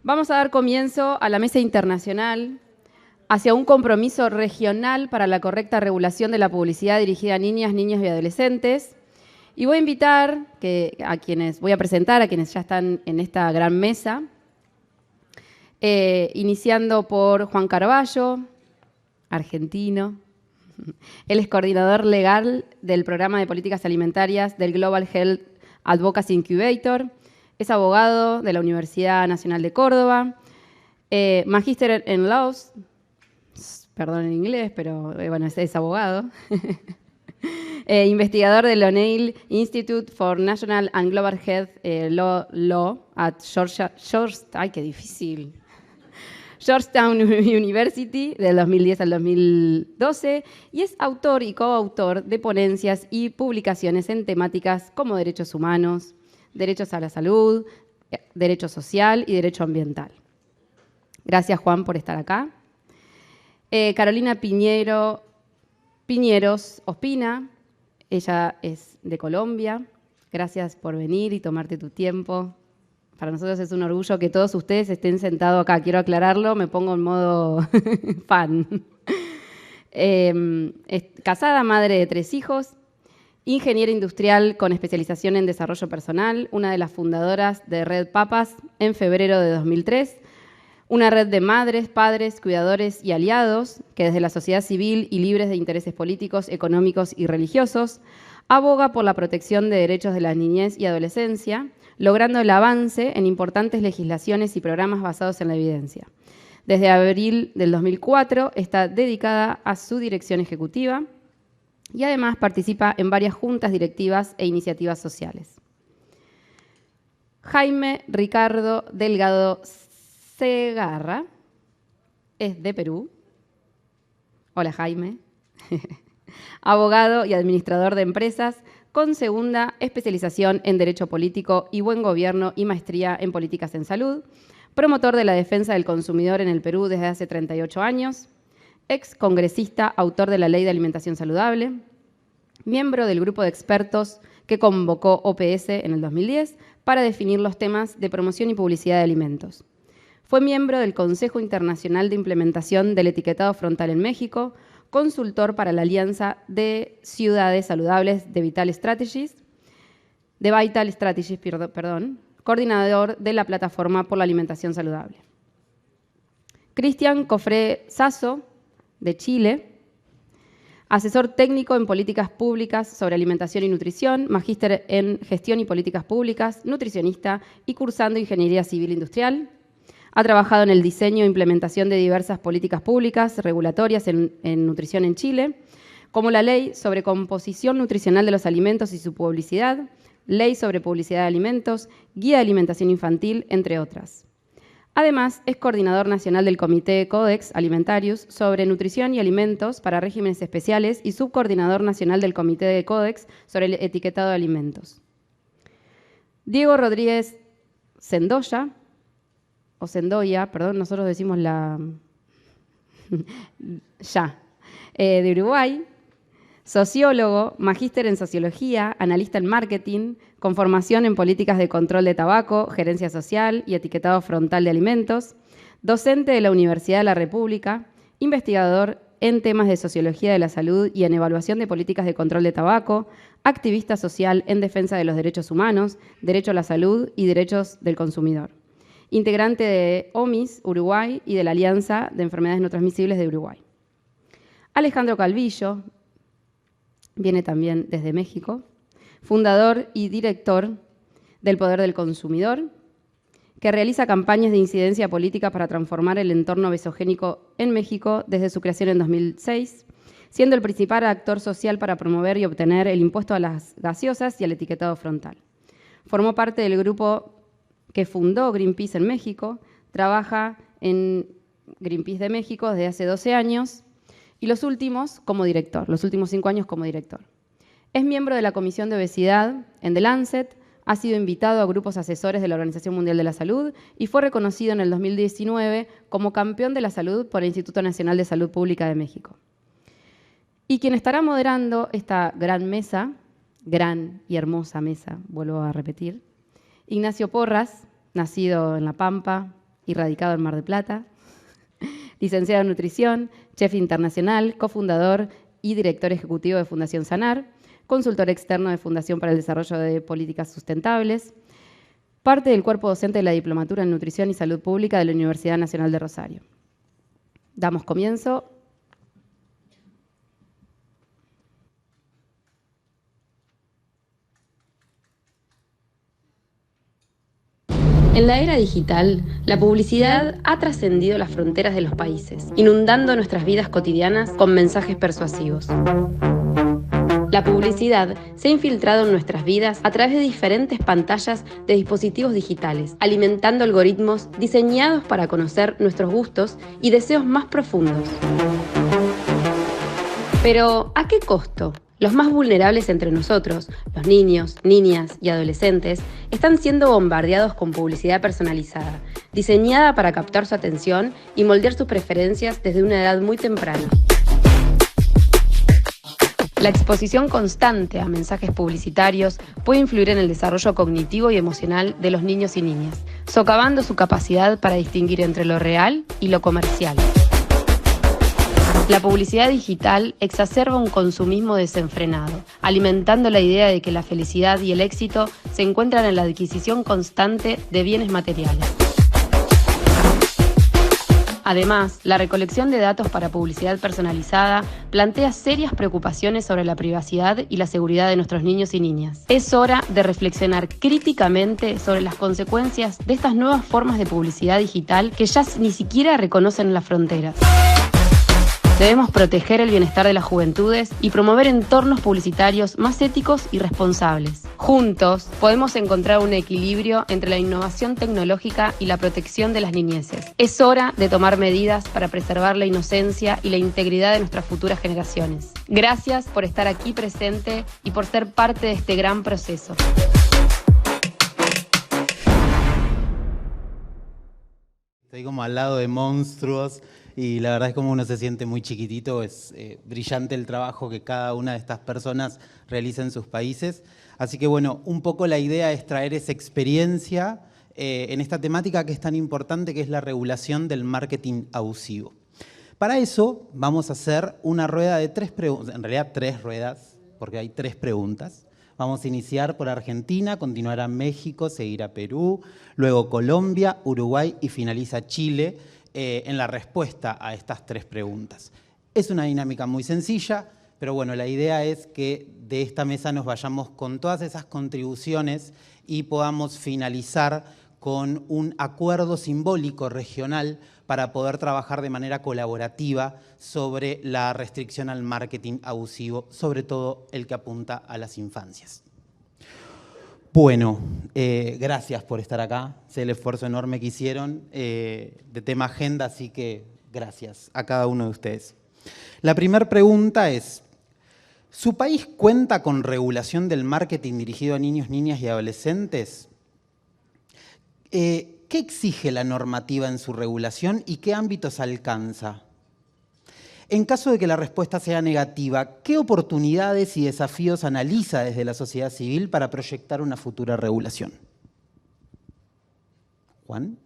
Vamos a dar comienzo a la Mesa Internacional hacia un compromiso regional para la correcta regulación de la publicidad dirigida a niñas, niños y adolescentes. Y voy a invitar voy a presentar a quienes ya están en esta gran mesa, iniciando por Juan Carballo, argentino. Él es coordinador legal del programa de políticas alimentarias del Global Health Advocacy Incubator. Es abogado de la Universidad Nacional de Córdoba, magíster en Laws, perdón en inglés, pero bueno, es abogado. Investigador del O'Neill Institute for National and Global Health Law at Georgetown University del 2010 al 2012 y es autor y coautor de ponencias y publicaciones en temáticas como derechos humanos, derechos a la salud, derecho social y derecho ambiental. Gracias, Juan, por estar acá. Carolina Piñeros Ospina, ella es de Colombia. Gracias por venir y tomarte tu tiempo. Para nosotros es un orgullo que todos ustedes estén sentados acá. Quiero aclararlo, me pongo en modo fan. Es casada, madre de 3 hijos. Ingeniera industrial con especialización en desarrollo personal, una de las fundadoras de Red Papas en febrero de 2003, una red de madres, padres, cuidadores y aliados que desde la sociedad civil y libres de intereses políticos, económicos y religiosos aboga por la protección de derechos de la niñez y adolescencia, logrando el avance en importantes legislaciones y programas basados en la evidencia. Desde abril del 2004 está dedicada a su dirección ejecutiva, y además participa en varias juntas directivas e iniciativas sociales. Jaime Ricardo Delgado Segarra es de Perú. Hola, Jaime. Abogado y administrador de empresas con segunda especialización en Derecho Político y Buen Gobierno y maestría en Políticas en Salud. Promotor de la defensa del consumidor en el Perú desde hace 38 años. Ex congresista, autor de la Ley de Alimentación Saludable, miembro del grupo de expertos que convocó OPS en el 2010 para definir los temas de promoción y publicidad de alimentos. Fue miembro del Consejo Internacional de Implementación del Etiquetado Frontal en México, consultor para la Alianza de Ciudades Saludables de Vital Strategies, coordinador de la Plataforma por la Alimentación Saludable. Cristian Cofré Sasso, de Chile, asesor técnico en políticas públicas sobre alimentación y nutrición, magíster en gestión y políticas públicas, nutricionista y cursando ingeniería civil industrial. Ha trabajado en el diseño e implementación de diversas políticas públicas regulatorias en nutrición en Chile, como la Ley sobre Composición Nutricional de los Alimentos y su Publicidad, Ley sobre Publicidad de Alimentos, Guía de Alimentación Infantil, entre otras. Además, es coordinador nacional del Comité Codex Alimentarius sobre Nutrición y Alimentos para Regímenes Especiales y subcoordinador nacional del Comité de Codex sobre el Etiquetado de Alimentos. Diego Rodríguez Sendoya, nosotros decimos de Uruguay, sociólogo, magíster en sociología, analista en marketing, con formación en políticas de control de tabaco, gerencia social y etiquetado frontal de alimentos, docente de la Universidad de la República, investigador en temas de sociología de la salud y en evaluación de políticas de control de tabaco, activista social en defensa de los derechos humanos, derecho a la salud y derechos del consumidor. Integrante de OMIS Uruguay y de la Alianza de Enfermedades No Transmisibles de Uruguay. Alejandro Calvillo, viene también desde México, fundador y director del Poder del Consumidor, que realiza campañas de incidencia política para transformar el entorno obesogénico en México desde su creación en 2006, siendo el principal actor social para promover y obtener el impuesto a las gaseosas y al etiquetado frontal. Formó parte del grupo que fundó Greenpeace en México, trabaja en Greenpeace de México desde hace 12 años y los últimos 5 años como director. Es miembro de la Comisión de Obesidad en The Lancet, Ha sido invitado a grupos asesores de la Organización Mundial de la Salud y fue reconocido en el 2019 como campeón de la salud por el Instituto Nacional de Salud Pública de México. Y quien estará moderando esta gran mesa, gran y hermosa mesa, vuelvo a repetir, Ignacio Porras, nacido en La Pampa y radicado en Mar del Plata, licenciado en nutrición, chef internacional, cofundador y director ejecutivo de Fundación Sanar, consultor externo de Fundación para el Desarrollo de Políticas Sustentables, parte del cuerpo docente de la Diplomatura en Nutrición y Salud Pública de la Universidad Nacional de Rosario. Damos comienzo. En la era digital, la publicidad ha trascendido las fronteras de los países, inundando nuestras vidas cotidianas con mensajes persuasivos. La publicidad se ha infiltrado en nuestras vidas a través de diferentes pantallas de dispositivos digitales, alimentando algoritmos diseñados para conocer nuestros gustos y deseos más profundos. Pero, ¿a qué costo? Los más vulnerables entre nosotros, los niños, niñas y adolescentes, están siendo bombardeados con publicidad personalizada, diseñada para captar su atención y moldear sus preferencias desde una edad muy temprana. La exposición constante a mensajes publicitarios puede influir en el desarrollo cognitivo y emocional de los niños y niñas, socavando su capacidad para distinguir entre lo real y lo comercial. La publicidad digital exacerba un consumismo desenfrenado, alimentando la idea de que la felicidad y el éxito se encuentran en la adquisición constante de bienes materiales. Además, la recolección de datos para publicidad personalizada plantea serias preocupaciones sobre la privacidad y la seguridad de nuestros niños y niñas. Es hora de reflexionar críticamente sobre las consecuencias de estas nuevas formas de publicidad digital que ya ni siquiera reconocen las fronteras. Debemos proteger el bienestar de las juventudes y promover entornos publicitarios más éticos y responsables. Juntos podemos encontrar un equilibrio entre la innovación tecnológica y la protección de las niñeces. Es hora de tomar medidas para preservar la inocencia y la integridad de nuestras futuras generaciones. Gracias por estar aquí presente y por ser parte de este gran proceso. Estoy como al lado de monstruos y la verdad es como uno se siente muy chiquitito. Es brillante el trabajo que cada una de estas personas realiza en sus países. Así que bueno, un poco la idea es traer esa experiencia en esta temática que es tan importante, que es la regulación del marketing abusivo. Para eso vamos a hacer una rueda de 3 preguntas, en realidad 3 ruedas, porque hay 3 preguntas. Vamos a iniciar por Argentina, continuará México, seguirá Perú, luego Colombia, Uruguay y finaliza Chile en la respuesta a estas 3 preguntas. Es una dinámica muy sencilla, pero bueno, la idea es que de esta mesa nos vayamos con todas esas contribuciones y podamos finalizar con un acuerdo simbólico regional para poder trabajar de manera colaborativa sobre la restricción al marketing abusivo, sobre todo el que apunta a las infancias. Bueno, gracias por estar acá. Sé el esfuerzo enorme que hicieron de tema agenda, así que gracias a cada uno de ustedes. La primera pregunta es, ¿su país cuenta con regulación del marketing dirigido a niños, niñas y adolescentes? ¿Qué exige la normativa en su regulación y qué ámbitos alcanza? En caso de que la respuesta sea negativa, ¿qué oportunidades y desafíos analiza desde la sociedad civil para proyectar una futura regulación? Juan.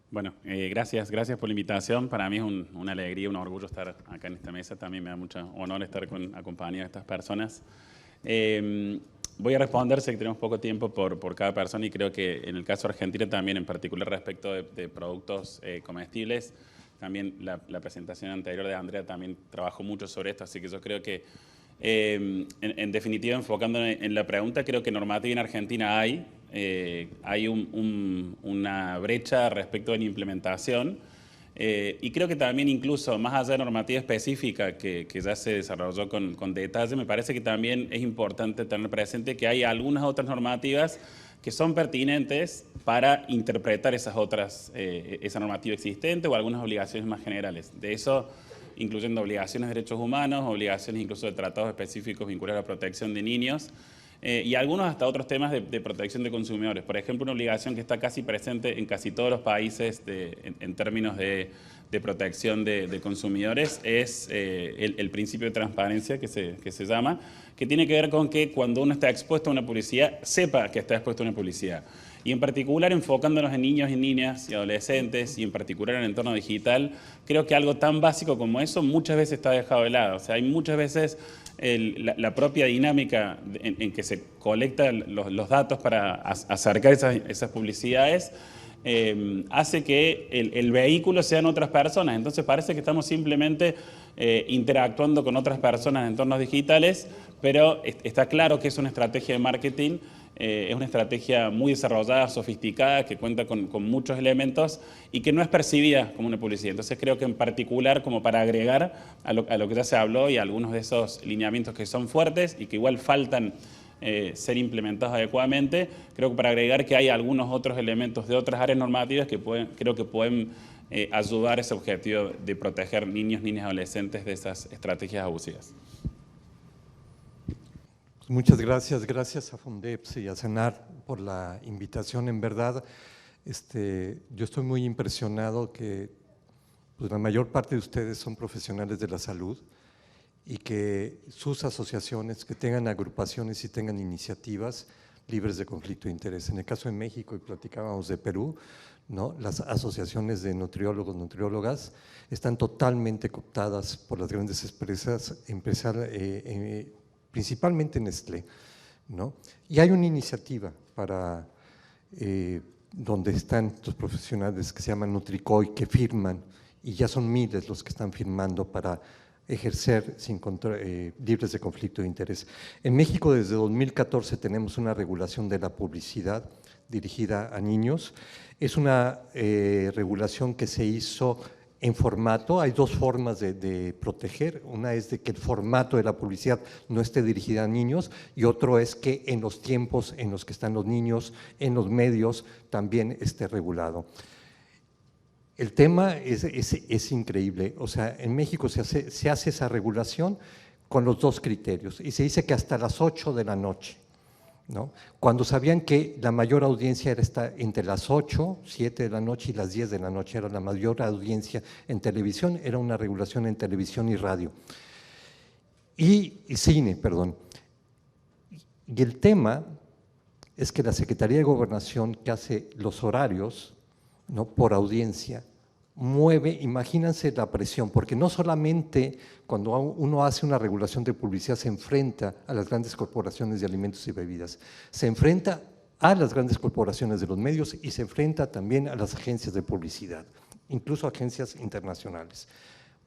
Bueno, gracias por la invitación. Para mí es una alegría, un orgullo estar acá en esta mesa. También me da mucho honor estar acompañado de estas personas. Voy a responder, sé que tenemos poco tiempo por cada persona y creo que en el caso de Argentina también, en particular respecto de productos comestibles, también la presentación anterior de Andrea también trabajó mucho sobre esto, así que yo creo que, en definitiva, enfocándome en la pregunta, creo que normativa en Argentina hay una brecha respecto de la implementación, y creo que también incluso más allá de normativa específica que ya se desarrolló con detalle, me parece que también es importante tener presente que hay algunas otras normativas que son pertinentes para interpretar esa normativa existente o algunas obligaciones más generales. De eso, incluyendo obligaciones de derechos humanos, obligaciones incluso de tratados específicos vinculados a la protección de niños. y algunos hasta otros temas de protección de consumidores. Por ejemplo, una obligación que está casi presente en casi todos los países en términos de protección de consumidores es el principio de transparencia que se llama, que tiene que ver con que cuando uno está expuesto a una publicidad, sepa que está expuesto a una publicidad. Y en particular enfocándonos en niños y niñas y adolescentes y en particular en el entorno digital, creo que algo tan básico como eso muchas veces está dejado de lado. O sea, hay muchas veces la propia dinámica en que se colectan los datos para acercar esas publicidades hace que el vehículo sean otras personas. Entonces parece que estamos simplemente interactuando con otras personas en entornos digitales, pero está claro que es una estrategia de marketing, es una estrategia muy desarrollada, sofisticada, que cuenta con muchos elementos y que no es percibida como una publicidad. Entonces creo que en particular, como para agregar a lo que ya se habló y a algunos de esos lineamientos que son fuertes y que igual faltan ser implementados adecuadamente, creo que para agregar que hay algunos otros elementos de otras áreas normativas que creo que pueden ayudar a ese objetivo de proteger niños, niñas y adolescentes de esas estrategias abusivas. Muchas gracias, gracias a Fondeps y a CENAR por la invitación. En verdad, yo estoy muy impresionado que pues, la mayor parte de ustedes son profesionales de la salud y que sus asociaciones, que tengan agrupaciones y tengan iniciativas libres de conflicto de interés. En el caso de México, y platicábamos de Perú, ¿no? Las asociaciones de nutriólogos, nutriólogas están totalmente cooptadas por las grandes empresas, principalmente Nestlé, ¿no? Y hay una iniciativa para donde están estos profesionales que se llaman Nutricoy, que firman, y ya son miles los que están firmando para ejercer libres de conflicto de interés. En México desde 2014 tenemos una regulación de la publicidad dirigida a niños. Es una regulación que se hizo en formato. Hay dos formas de proteger. Una es de que el formato de la publicidad no esté dirigida a niños y otro es que en los tiempos en los que están los niños, en los medios, también esté regulado. El tema es increíble. O sea, en México se hace esa regulación con los dos criterios y se dice que hasta las 8 de la noche, ¿no? Cuando sabían que la mayor audiencia era entre las 8, 7 de la noche y las 10 de la noche, era la mayor audiencia en televisión, era una regulación en televisión y radio. Y cine, perdón. Y el tema es que la Secretaría de Gobernación, que hace los horarios, ¿no? Por audiencia, mueve, imagínense la presión, porque no solamente cuando uno hace una regulación de publicidad se enfrenta a las grandes corporaciones de alimentos y bebidas, se enfrenta a las grandes corporaciones de los medios y se enfrenta también a las agencias de publicidad, incluso agencias internacionales.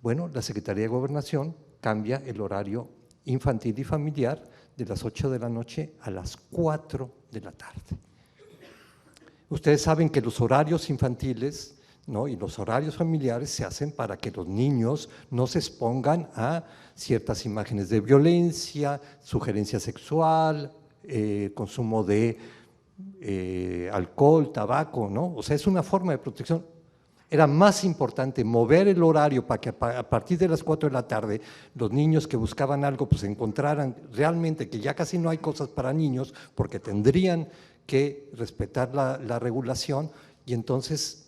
Bueno, la Secretaría de Gobernación cambia el horario infantil y familiar de las 8 de la noche a las 4 de la tarde. Ustedes saben que los horarios infantiles, ¿no? Y los horarios familiares se hacen para que los niños no se expongan a ciertas imágenes de violencia, sugerencia sexual, consumo de alcohol, tabaco, ¿no? O sea, es una forma de protección. Era más importante mover el horario para que a partir de las 4 de la tarde los niños que buscaban algo pues encontraran realmente que ya casi no hay cosas para niños porque tendrían que respetar la regulación y entonces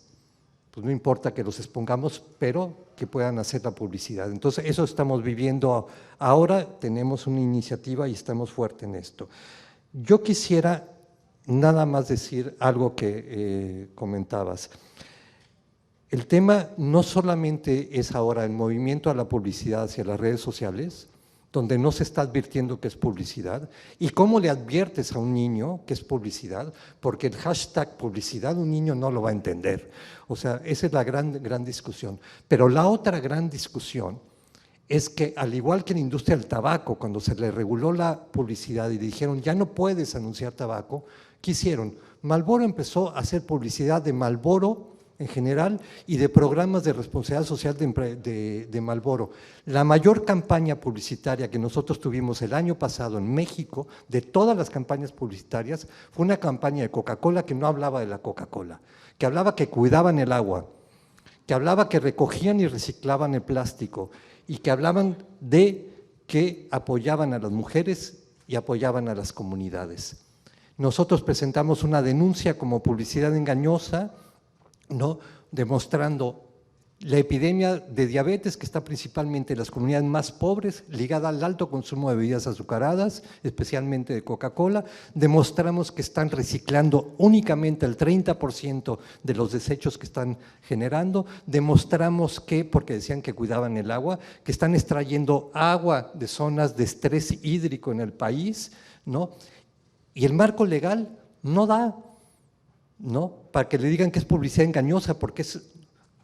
pues no importa que los expongamos, pero que puedan hacer la publicidad. Entonces eso estamos viviendo ahora, tenemos una iniciativa y estamos fuertes en esto. Yo quisiera nada más decir algo que comentabas. El tema no solamente es ahora el movimiento a la publicidad hacia las redes sociales, donde no se está advirtiendo que es publicidad, y cómo le adviertes a un niño que es publicidad, porque el hashtag publicidad un niño no lo va a entender. O sea, esa es la gran discusión. Pero la otra gran discusión es que, al igual que en la industria del tabaco, cuando se le reguló la publicidad y le dijeron ya no puedes anunciar tabaco, ¿qué hicieron? Marlboro empezó a hacer publicidad de Marlboro en general y de programas de responsabilidad social de Marlboro. La mayor campaña publicitaria que nosotros tuvimos el año pasado en México, de todas las campañas publicitarias, fue una campaña de Coca-Cola que no hablaba de la Coca-Cola, que hablaba que cuidaban el agua, que hablaba que recogían y reciclaban el plástico y que hablaban de que apoyaban a las mujeres y apoyaban a las comunidades. Nosotros presentamos una denuncia como publicidad engañosa, ¿no?, demostrando la epidemia de diabetes que está principalmente en las comunidades más pobres, ligada al alto consumo de bebidas azucaradas, especialmente de Coca-Cola. Demostramos que están reciclando únicamente el 30% de los desechos que están generando. Demostramos que, porque decían que cuidaban el agua, que están extrayendo agua de zonas de estrés hídrico en el país, ¿no? Y el marco legal no da, ¿no?, para que le digan que es publicidad engañosa, porque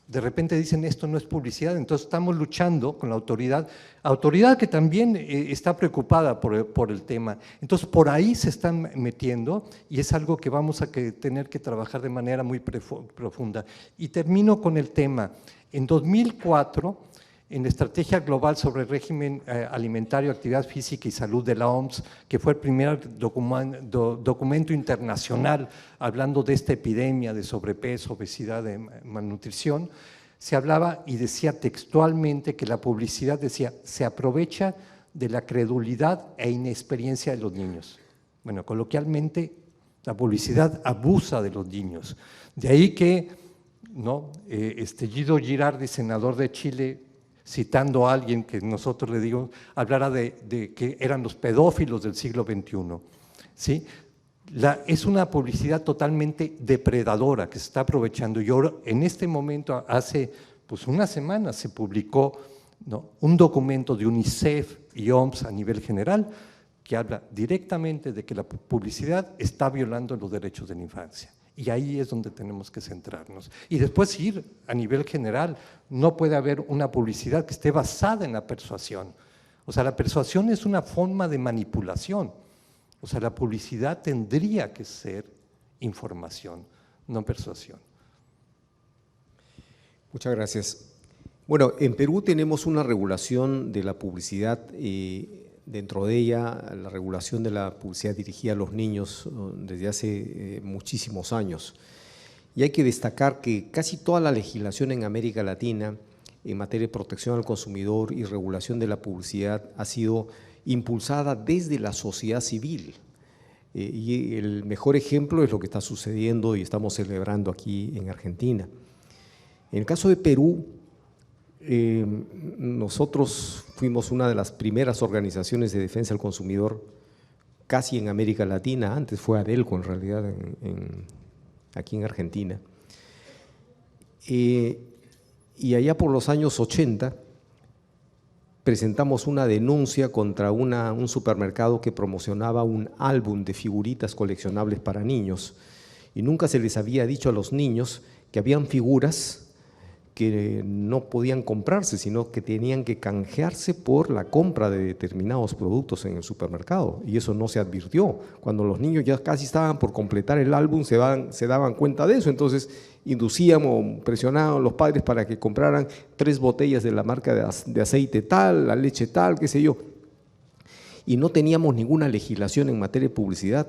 de repente dicen esto no es publicidad. Entonces estamos luchando con la autoridad que también está preocupada por el tema. Entonces por ahí se están metiendo y es algo que vamos a tener que trabajar de manera muy profunda. Y termino con el tema. En 2004, en la Estrategia Global sobre el Régimen Alimentario, Actividad Física y Salud de la OMS, que fue el primer documento internacional hablando de esta epidemia de sobrepeso, obesidad, de malnutrición, se hablaba y decía textualmente que la publicidad, decía, se aprovecha de la credulidad e inexperiencia de los niños. Bueno, coloquialmente, la publicidad abusa de los niños. De ahí que, ¿no?, Guido Girardi, senador de Chile, citando a alguien que nosotros le digo, hablara de que eran los pedófilos del siglo XXI, ¿sí? Es una publicidad totalmente depredadora que se está aprovechando. Y ahora, en este momento, hace pues una semana se publicó, ¿no?, un documento de UNICEF y OMS a nivel general que habla directamente de que la publicidad está violando los derechos de la infancia. Y ahí es donde tenemos que centrarnos. Y después ir a nivel general, no puede haber una publicidad que esté basada en la persuasión. O sea, la persuasión es una forma de manipulación. O sea, la publicidad tendría que ser información, no persuasión. Muchas gracias. Bueno, en Perú tenemos una regulación de la publicidad, dentro de ella la regulación de la publicidad dirigida a los niños desde hace muchísimos años. Y hay que destacar que casi toda la legislación en América Latina en materia de protección al consumidor y regulación de la publicidad ha sido impulsada desde la sociedad civil. Y el mejor ejemplo es lo que está sucediendo y estamos celebrando aquí en Argentina. En el caso de Perú, nosotros fuimos una de las primeras organizaciones de defensa del consumidor casi en América Latina. Antes fue ADELCO en realidad aquí en Argentina. Y allá por los años 80 presentamos una denuncia contra un supermercado que promocionaba un álbum de figuritas coleccionables para niños y nunca se les había dicho a los niños que habían figuras que no podían comprarse, sino que tenían que canjearse por la compra de determinados productos en el supermercado, y eso no se advirtió. Cuando los niños ya casi estaban por completar el álbum, se daban cuenta de eso, entonces inducíamos, presionábamos a los padres para que compraran 3 botellas de la marca de aceite tal, la leche tal, qué sé yo, y no teníamos ninguna legislación en materia de publicidad.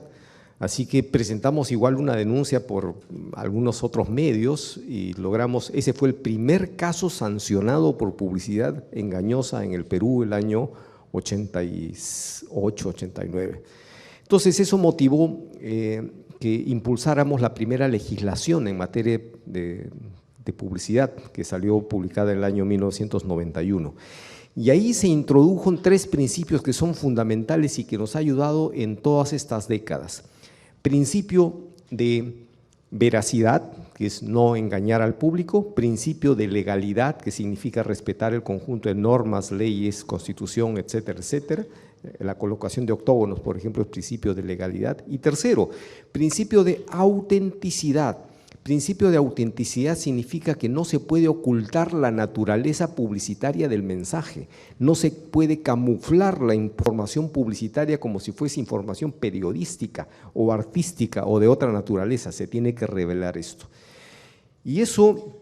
Así que presentamos igual una denuncia por algunos otros medios y logramos, ese fue el primer caso sancionado por publicidad engañosa en el Perú el año 88, 89. Entonces eso motivó que impulsáramos la primera legislación en materia de publicidad que salió publicada en el año 1991. Y ahí se introdujo 3 principios que son fundamentales y que nos ha ayudado en todas estas décadas. Principio de veracidad, que es no engañar al público; principio de legalidad, que significa respetar el conjunto de normas, leyes, constitución, etcétera, etcétera. La colocación de octógonos, por ejemplo, es principio de legalidad. Y tercero, principio de autenticidad. Principio de autenticidad significa que no se puede ocultar la naturaleza publicitaria del mensaje, no se puede camuflar la información publicitaria como si fuese información periodística o artística o de otra naturaleza, se tiene que revelar esto. Y eso,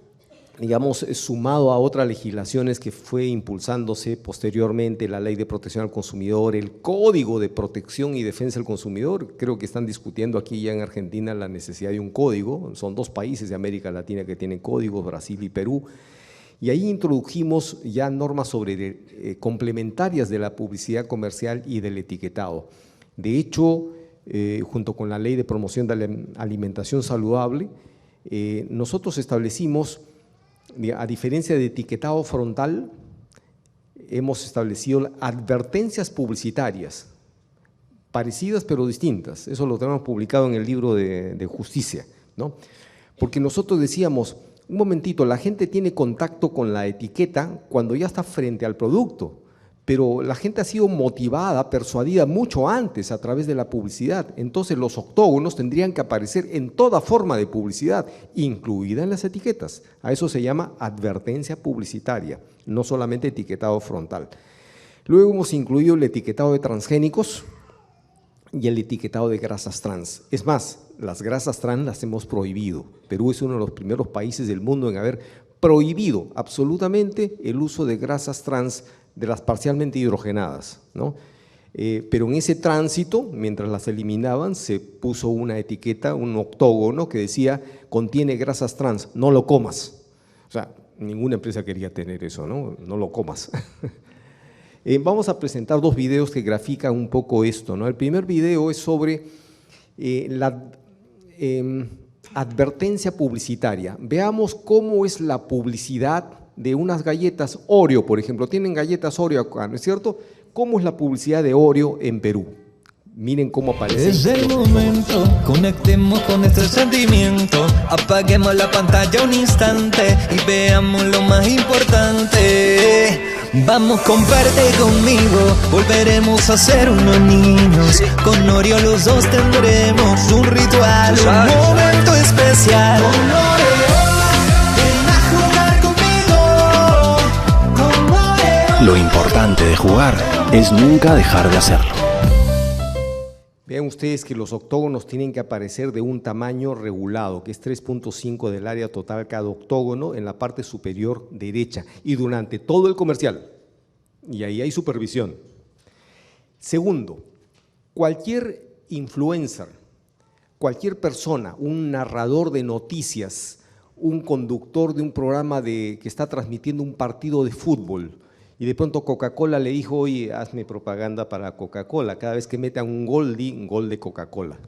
digamos, sumado a otras legislaciones que fue impulsándose posteriormente, la Ley de Protección al Consumidor, el Código de Protección y Defensa del Consumidor, creo que están discutiendo aquí ya en Argentina la necesidad de un código, son 2 países de América Latina que tienen códigos, Brasil y Perú, y ahí introdujimos ya normas sobre complementarias de la publicidad comercial y del etiquetado. De hecho, junto con la Ley de Promoción de la Alimentación Saludable, nosotros establecimos, a diferencia de etiquetado frontal, hemos establecido advertencias publicitarias, parecidas pero distintas. Eso lo tenemos publicado en el libro de Justicia, ¿no? Porque nosotros decíamos, un momentito, la gente tiene contacto con la etiqueta cuando ya está frente al producto, pero la gente ha sido motivada, persuadida mucho antes a través de la publicidad. Entonces los octógonos tendrían que aparecer en toda forma de publicidad, incluida en las etiquetas. A eso se llama advertencia publicitaria, no solamente etiquetado frontal. Luego hemos incluido el etiquetado de transgénicos y el etiquetado de grasas trans. Es más, las grasas trans las hemos prohibido. Perú es uno de los primeros países del mundo en haber prohibido absolutamente el uso de grasas trans, de las parcialmente hidrogenadas, ¿no? Pero en ese tránsito, mientras las eliminaban, se puso una etiqueta, un octógono que decía, contiene grasas trans, no lo comas. O sea, ninguna empresa quería tener eso, ¿no? No lo comas. Vamos a presentar dos videos que grafican un poco esto, ¿no? El primer video es sobre la advertencia publicitaria. Veamos cómo es la publicidad de unas galletas Oreo, por ejemplo. Tienen galletas Oreo acá, ¿no es cierto? ¿Cómo es la publicidad de Oreo en Perú? Miren cómo aparece. Es el momento, conectemos con nuestro sentimiento, apaguemos la pantalla un instante y veamos lo más importante. Vamos, comparte conmigo, volveremos a ser unos niños. Con Oreo los dos tendremos un ritual, un momento especial. Con Oreo, ven a jugar conmigo. Con Oreo. Lo importante de jugar es nunca dejar de hacerlo. Vean ustedes que los octógonos tienen que aparecer de un tamaño regulado, que es 3.5 del área total cada octógono en la parte superior derecha y durante todo el comercial. Y ahí hay supervisión. Segundo, cualquier influencer, cualquier persona, un narrador de noticias, un conductor de un programa que está transmitiendo un partido de fútbol, y de pronto Coca-Cola le dijo, oye, hazme propaganda para Coca-Cola, cada vez que metan un gol de Coca-Cola.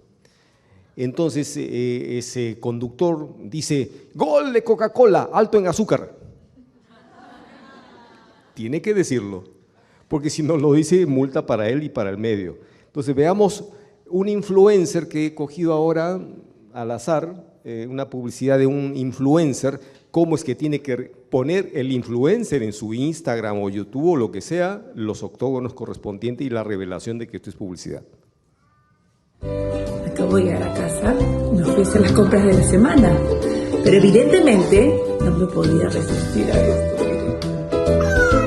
Entonces ese conductor dice, gol de Coca-Cola, alto en azúcar. Tiene que decirlo, porque si no lo dice, multa para él y para el medio. Entonces veamos un influencer que he cogido ahora al azar, una publicidad de un influencer, cómo es que tiene que poner el influencer en su Instagram o YouTube o lo que sea, los octógonos correspondientes y la revelación de que esto es publicidad. Acabo de llegar a casa, me fui a hacer las compras de la semana, pero evidentemente no me podía resistir a esto.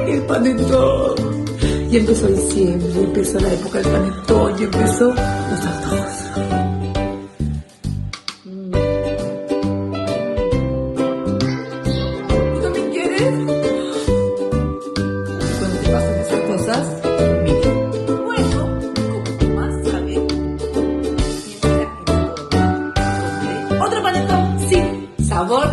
¡Ay, el panetón! Y empezó diciembre, empezó la época del panetón, y empezó los antojos.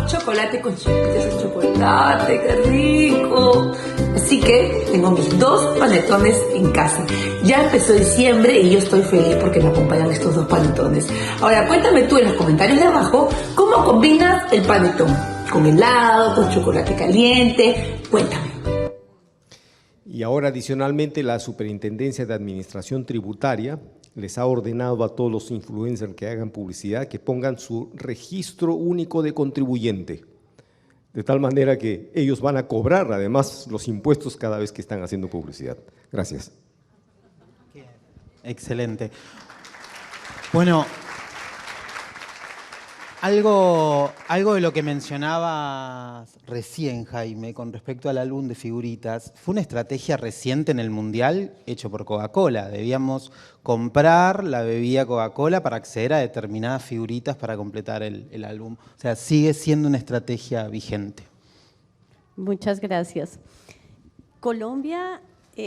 Chocolate con chispitas de chocolate, qué rico. Así que tengo mis dos panetones en casa. Ya empezó diciembre y yo estoy feliz porque me acompañan estos dos panetones. Ahora, cuéntame tú en los comentarios de abajo cómo combinas el panetón. Con helado, con chocolate caliente. Cuéntame. Y ahora adicionalmente la Superintendencia de Administración Tributaria les ha ordenado a todos los influencers que hagan publicidad que pongan su registro único de contribuyente, de tal manera que ellos van a cobrar además los impuestos cada vez que están haciendo publicidad. Gracias. Excelente. Bueno, algo de lo que mencionabas recién, Jaime, con respecto al álbum de figuritas, fue una estrategia reciente en el Mundial hecho por Coca-Cola. Debíamos comprar la bebida Coca-Cola para acceder a determinadas figuritas para completar el álbum. O sea, sigue siendo una estrategia vigente. Muchas gracias. Colombia,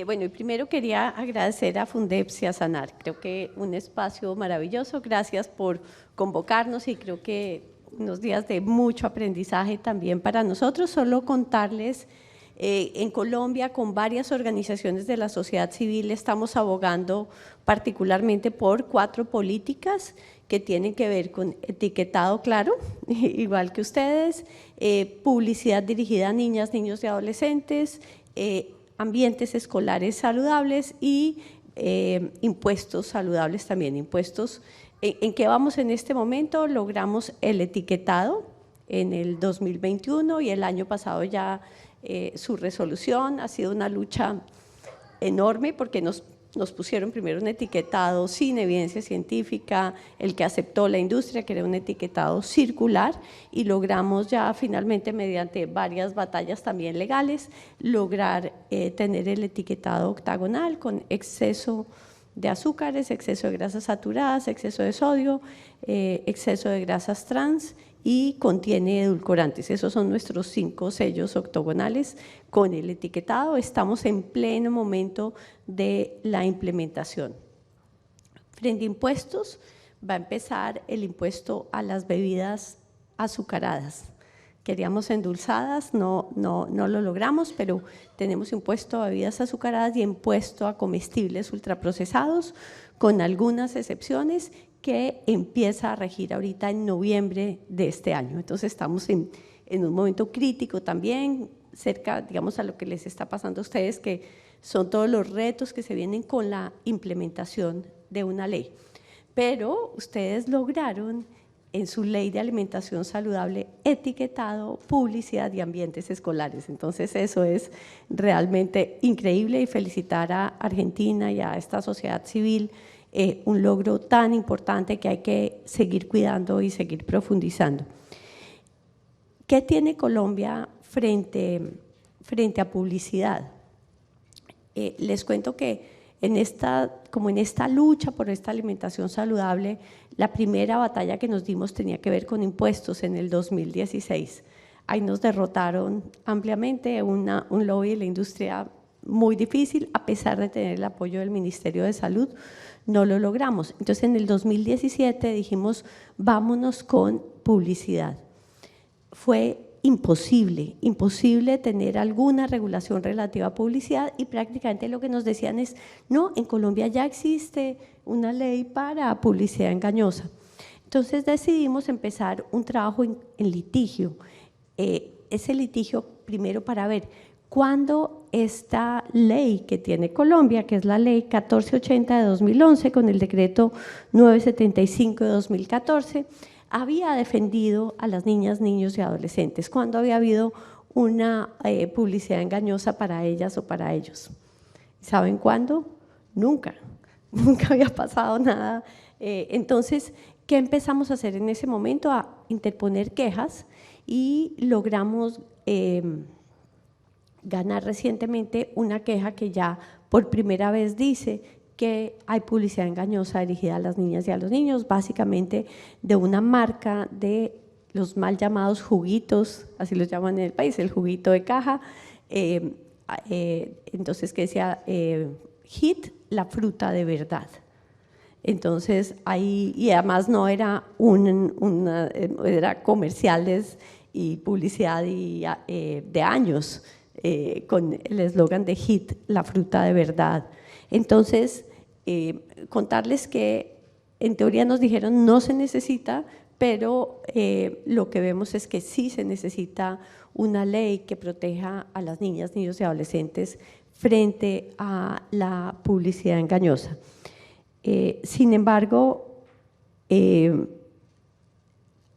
bueno, y primero quería agradecer a Fundepsi, a Sanar. Creo que un espacio maravilloso. Gracias por convocarnos y creo que unos días de mucho aprendizaje también para nosotros. Solo contarles En Colombia, con varias organizaciones de la sociedad civil, estamos abogando particularmente por 4 políticas que tienen que ver con etiquetado claro, igual que ustedes, publicidad dirigida a niñas, niños y adolescentes, ambientes escolares saludables y impuestos saludables también. Impuestos, ¿en qué vamos en este momento? Logramos el etiquetado en el 2021 y el año pasado ya su resolución. Ha sido una lucha enorme porque nos pusieron primero un etiquetado sin evidencia científica, el que aceptó la industria, que era un etiquetado circular, y logramos ya finalmente, mediante varias batallas también legales, lograr tener el etiquetado octagonal con exceso de azúcares, exceso de grasas saturadas, exceso de sodio, exceso de grasas trans y contiene edulcorantes. Esos son nuestros 5 sellos octogonales con el etiquetado. Estamos en pleno momento de la implementación. Frente a impuestos, va a empezar el impuesto a las bebidas azucaradas. Queríamos endulzadas, no lo logramos, pero tenemos impuesto a bebidas azucaradas y impuesto a comestibles ultraprocesados, con algunas excepciones, que empieza a regir ahorita en noviembre de este año. Entonces estamos en un momento crítico también, cerca, digamos, a lo que les está pasando a ustedes, que son todos los retos que se vienen con la implementación de una ley. Pero ustedes lograron en su ley de alimentación saludable etiquetado, publicidad y ambientes escolares. Entonces eso es realmente increíble, y felicitar a Argentina y a esta sociedad civil, un logro tan importante que hay que seguir cuidando y seguir profundizando. ¿Qué tiene Colombia frente a publicidad? Les cuento que en esta lucha por esta alimentación saludable, la primera batalla que nos dimos tenía que ver con impuestos en el 2016. Ahí nos derrotaron ampliamente, un lobby de la industria muy difícil, a pesar de tener el apoyo del Ministerio de Salud, no lo logramos. Entonces en el 2017 dijimos, vámonos con publicidad. Fue imposible tener alguna regulación relativa a publicidad, y prácticamente lo que nos decían es, no, en Colombia ya existe una ley para publicidad engañosa. Entonces decidimos empezar un trabajo en litigio. Ese litigio primero para ver cuándo esta ley que tiene Colombia, que es la ley 1480 de 2011 con el decreto 975 de 2014, había defendido a las niñas, niños y adolescentes, cuando había habido una publicidad engañosa para ellas o para ellos. ¿Saben cuándo? Nunca había pasado nada. Entonces, ¿qué empezamos a hacer en ese momento? A interponer quejas, y logramos ganar recientemente una queja que ya por primera vez dice que hay publicidad engañosa dirigida a las niñas y a los niños, básicamente de una marca de los mal llamados juguitos, así los llaman en el país, el juguito de caja, entonces que decía HIT, la fruta de verdad. Entonces ahí, y además no era era comerciales y publicidad de años, con el eslogan de HIT, la fruta de verdad. Entonces, contarles que en teoría nos dijeron no se necesita, pero lo que vemos es que sí se necesita una ley que proteja a las niñas, niños y adolescentes frente a la publicidad engañosa. Sin embargo,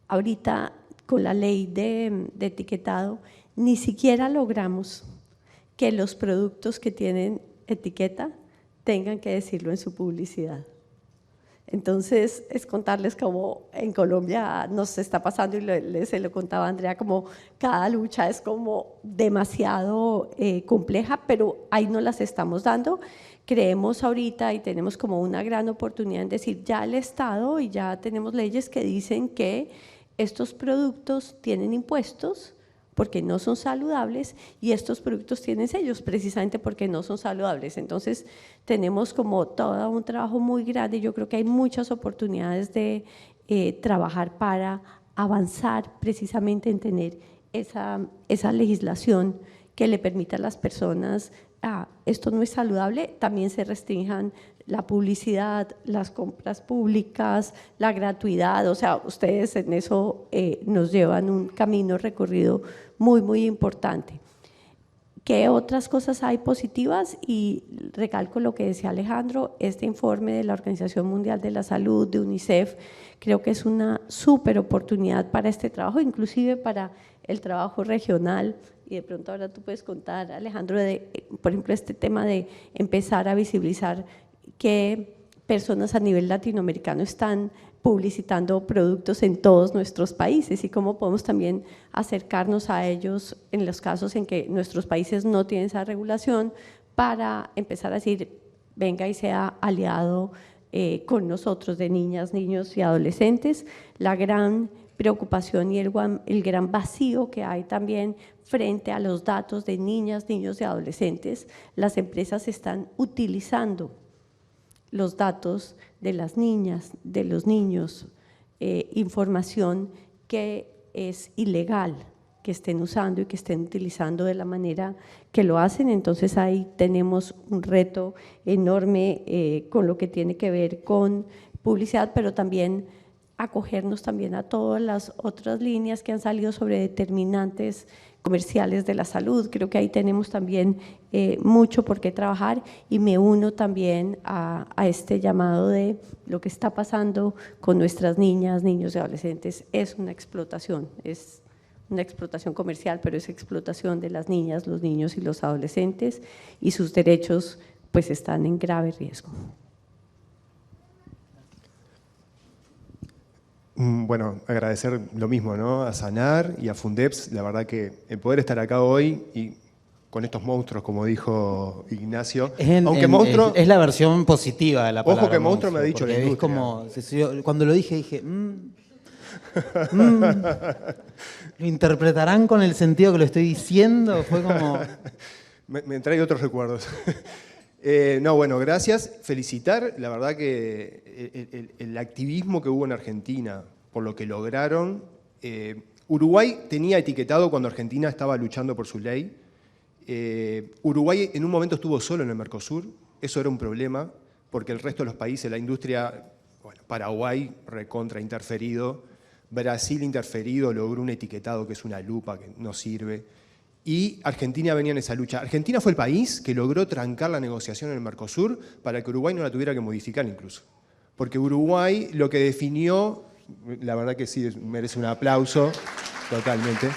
ahorita con la ley de etiquetado ni siquiera logramos que los productos que tienen etiqueta tengan que decirlo en su publicidad. Entonces, es contarles cómo en Colombia nos está pasando, y se lo contaba a Andrea, como cada lucha es como demasiado compleja, pero ahí nos las estamos dando. Creemos ahorita y tenemos como una gran oportunidad en decir ya el Estado, y ya tenemos leyes que dicen que estos productos tienen impuestos porque no son saludables, y estos productos tienen sellos precisamente porque no son saludables. Entonces tenemos como todo un trabajo muy grande, y yo creo que hay muchas oportunidades de trabajar para avanzar precisamente en tener esa legislación que le permita a las personas, esto no es saludable, también se restrinjan la publicidad, las compras públicas, la gratuidad. O sea, ustedes en eso nos llevan un camino recorrido muy, muy importante. ¿Qué otras cosas hay positivas? Y recalco lo que decía Alejandro, este informe de la Organización Mundial de la Salud, de UNICEF, creo que es una súper oportunidad para este trabajo, inclusive para el trabajo regional. Y de pronto ahora tú puedes contar, Alejandro, por ejemplo, este tema de empezar a visibilizar qué personas a nivel latinoamericano están publicitando productos en todos nuestros países y cómo podemos también acercarnos a ellos en los casos en que nuestros países no tienen esa regulación, para empezar a decir, venga y sea aliado con nosotros de niñas, niños y adolescentes. La gran preocupación y el gran vacío que hay también frente a los datos de niñas, niños y adolescentes. Las empresas están utilizando los datos de las niñas, de los niños, información que es ilegal que estén usando y que estén utilizando de la manera que lo hacen. Entonces ahí tenemos un reto enorme con lo que tiene que ver con publicidad, pero también acogernos también a todas las otras líneas que han salido sobre determinantes comerciales de la salud. Creo que ahí tenemos también mucho por qué trabajar, y me uno también a este llamado de lo que está pasando con nuestras niñas, niños y adolescentes. Es una explotación comercial, pero es explotación de las niñas, los niños y los adolescentes, y sus derechos pues están en grave riesgo. Bueno, agradecer lo mismo, ¿no? A Sanar y a Fundeps. La verdad que el poder estar acá hoy y con estos monstruos, como dijo Ignacio. Aunque monstruo es la versión positiva de la palabra. Ojo que monstruo me ha dicho la industria. Es como, cuando lo dije, ¿lo interpretarán con el sentido que lo estoy diciendo? Fue como… me trae otros recuerdos. No, bueno, gracias. Felicitar, la verdad que el activismo que hubo en Argentina, por lo que lograron. Uruguay tenía etiquetado cuando Argentina estaba luchando por su ley. Uruguay en un momento estuvo solo en el Mercosur, eso era un problema, porque el resto de los países, la industria, bueno, Paraguay recontra interferido, Brasil interferido, logró un etiquetado que es una lupa que no sirve. Y Argentina venía en esa lucha. Argentina fue el país que logró trancar la negociación en el Mercosur para que Uruguay no la tuviera que modificar incluso. Porque Uruguay lo que definió, la verdad que sí, merece un aplauso, totalmente.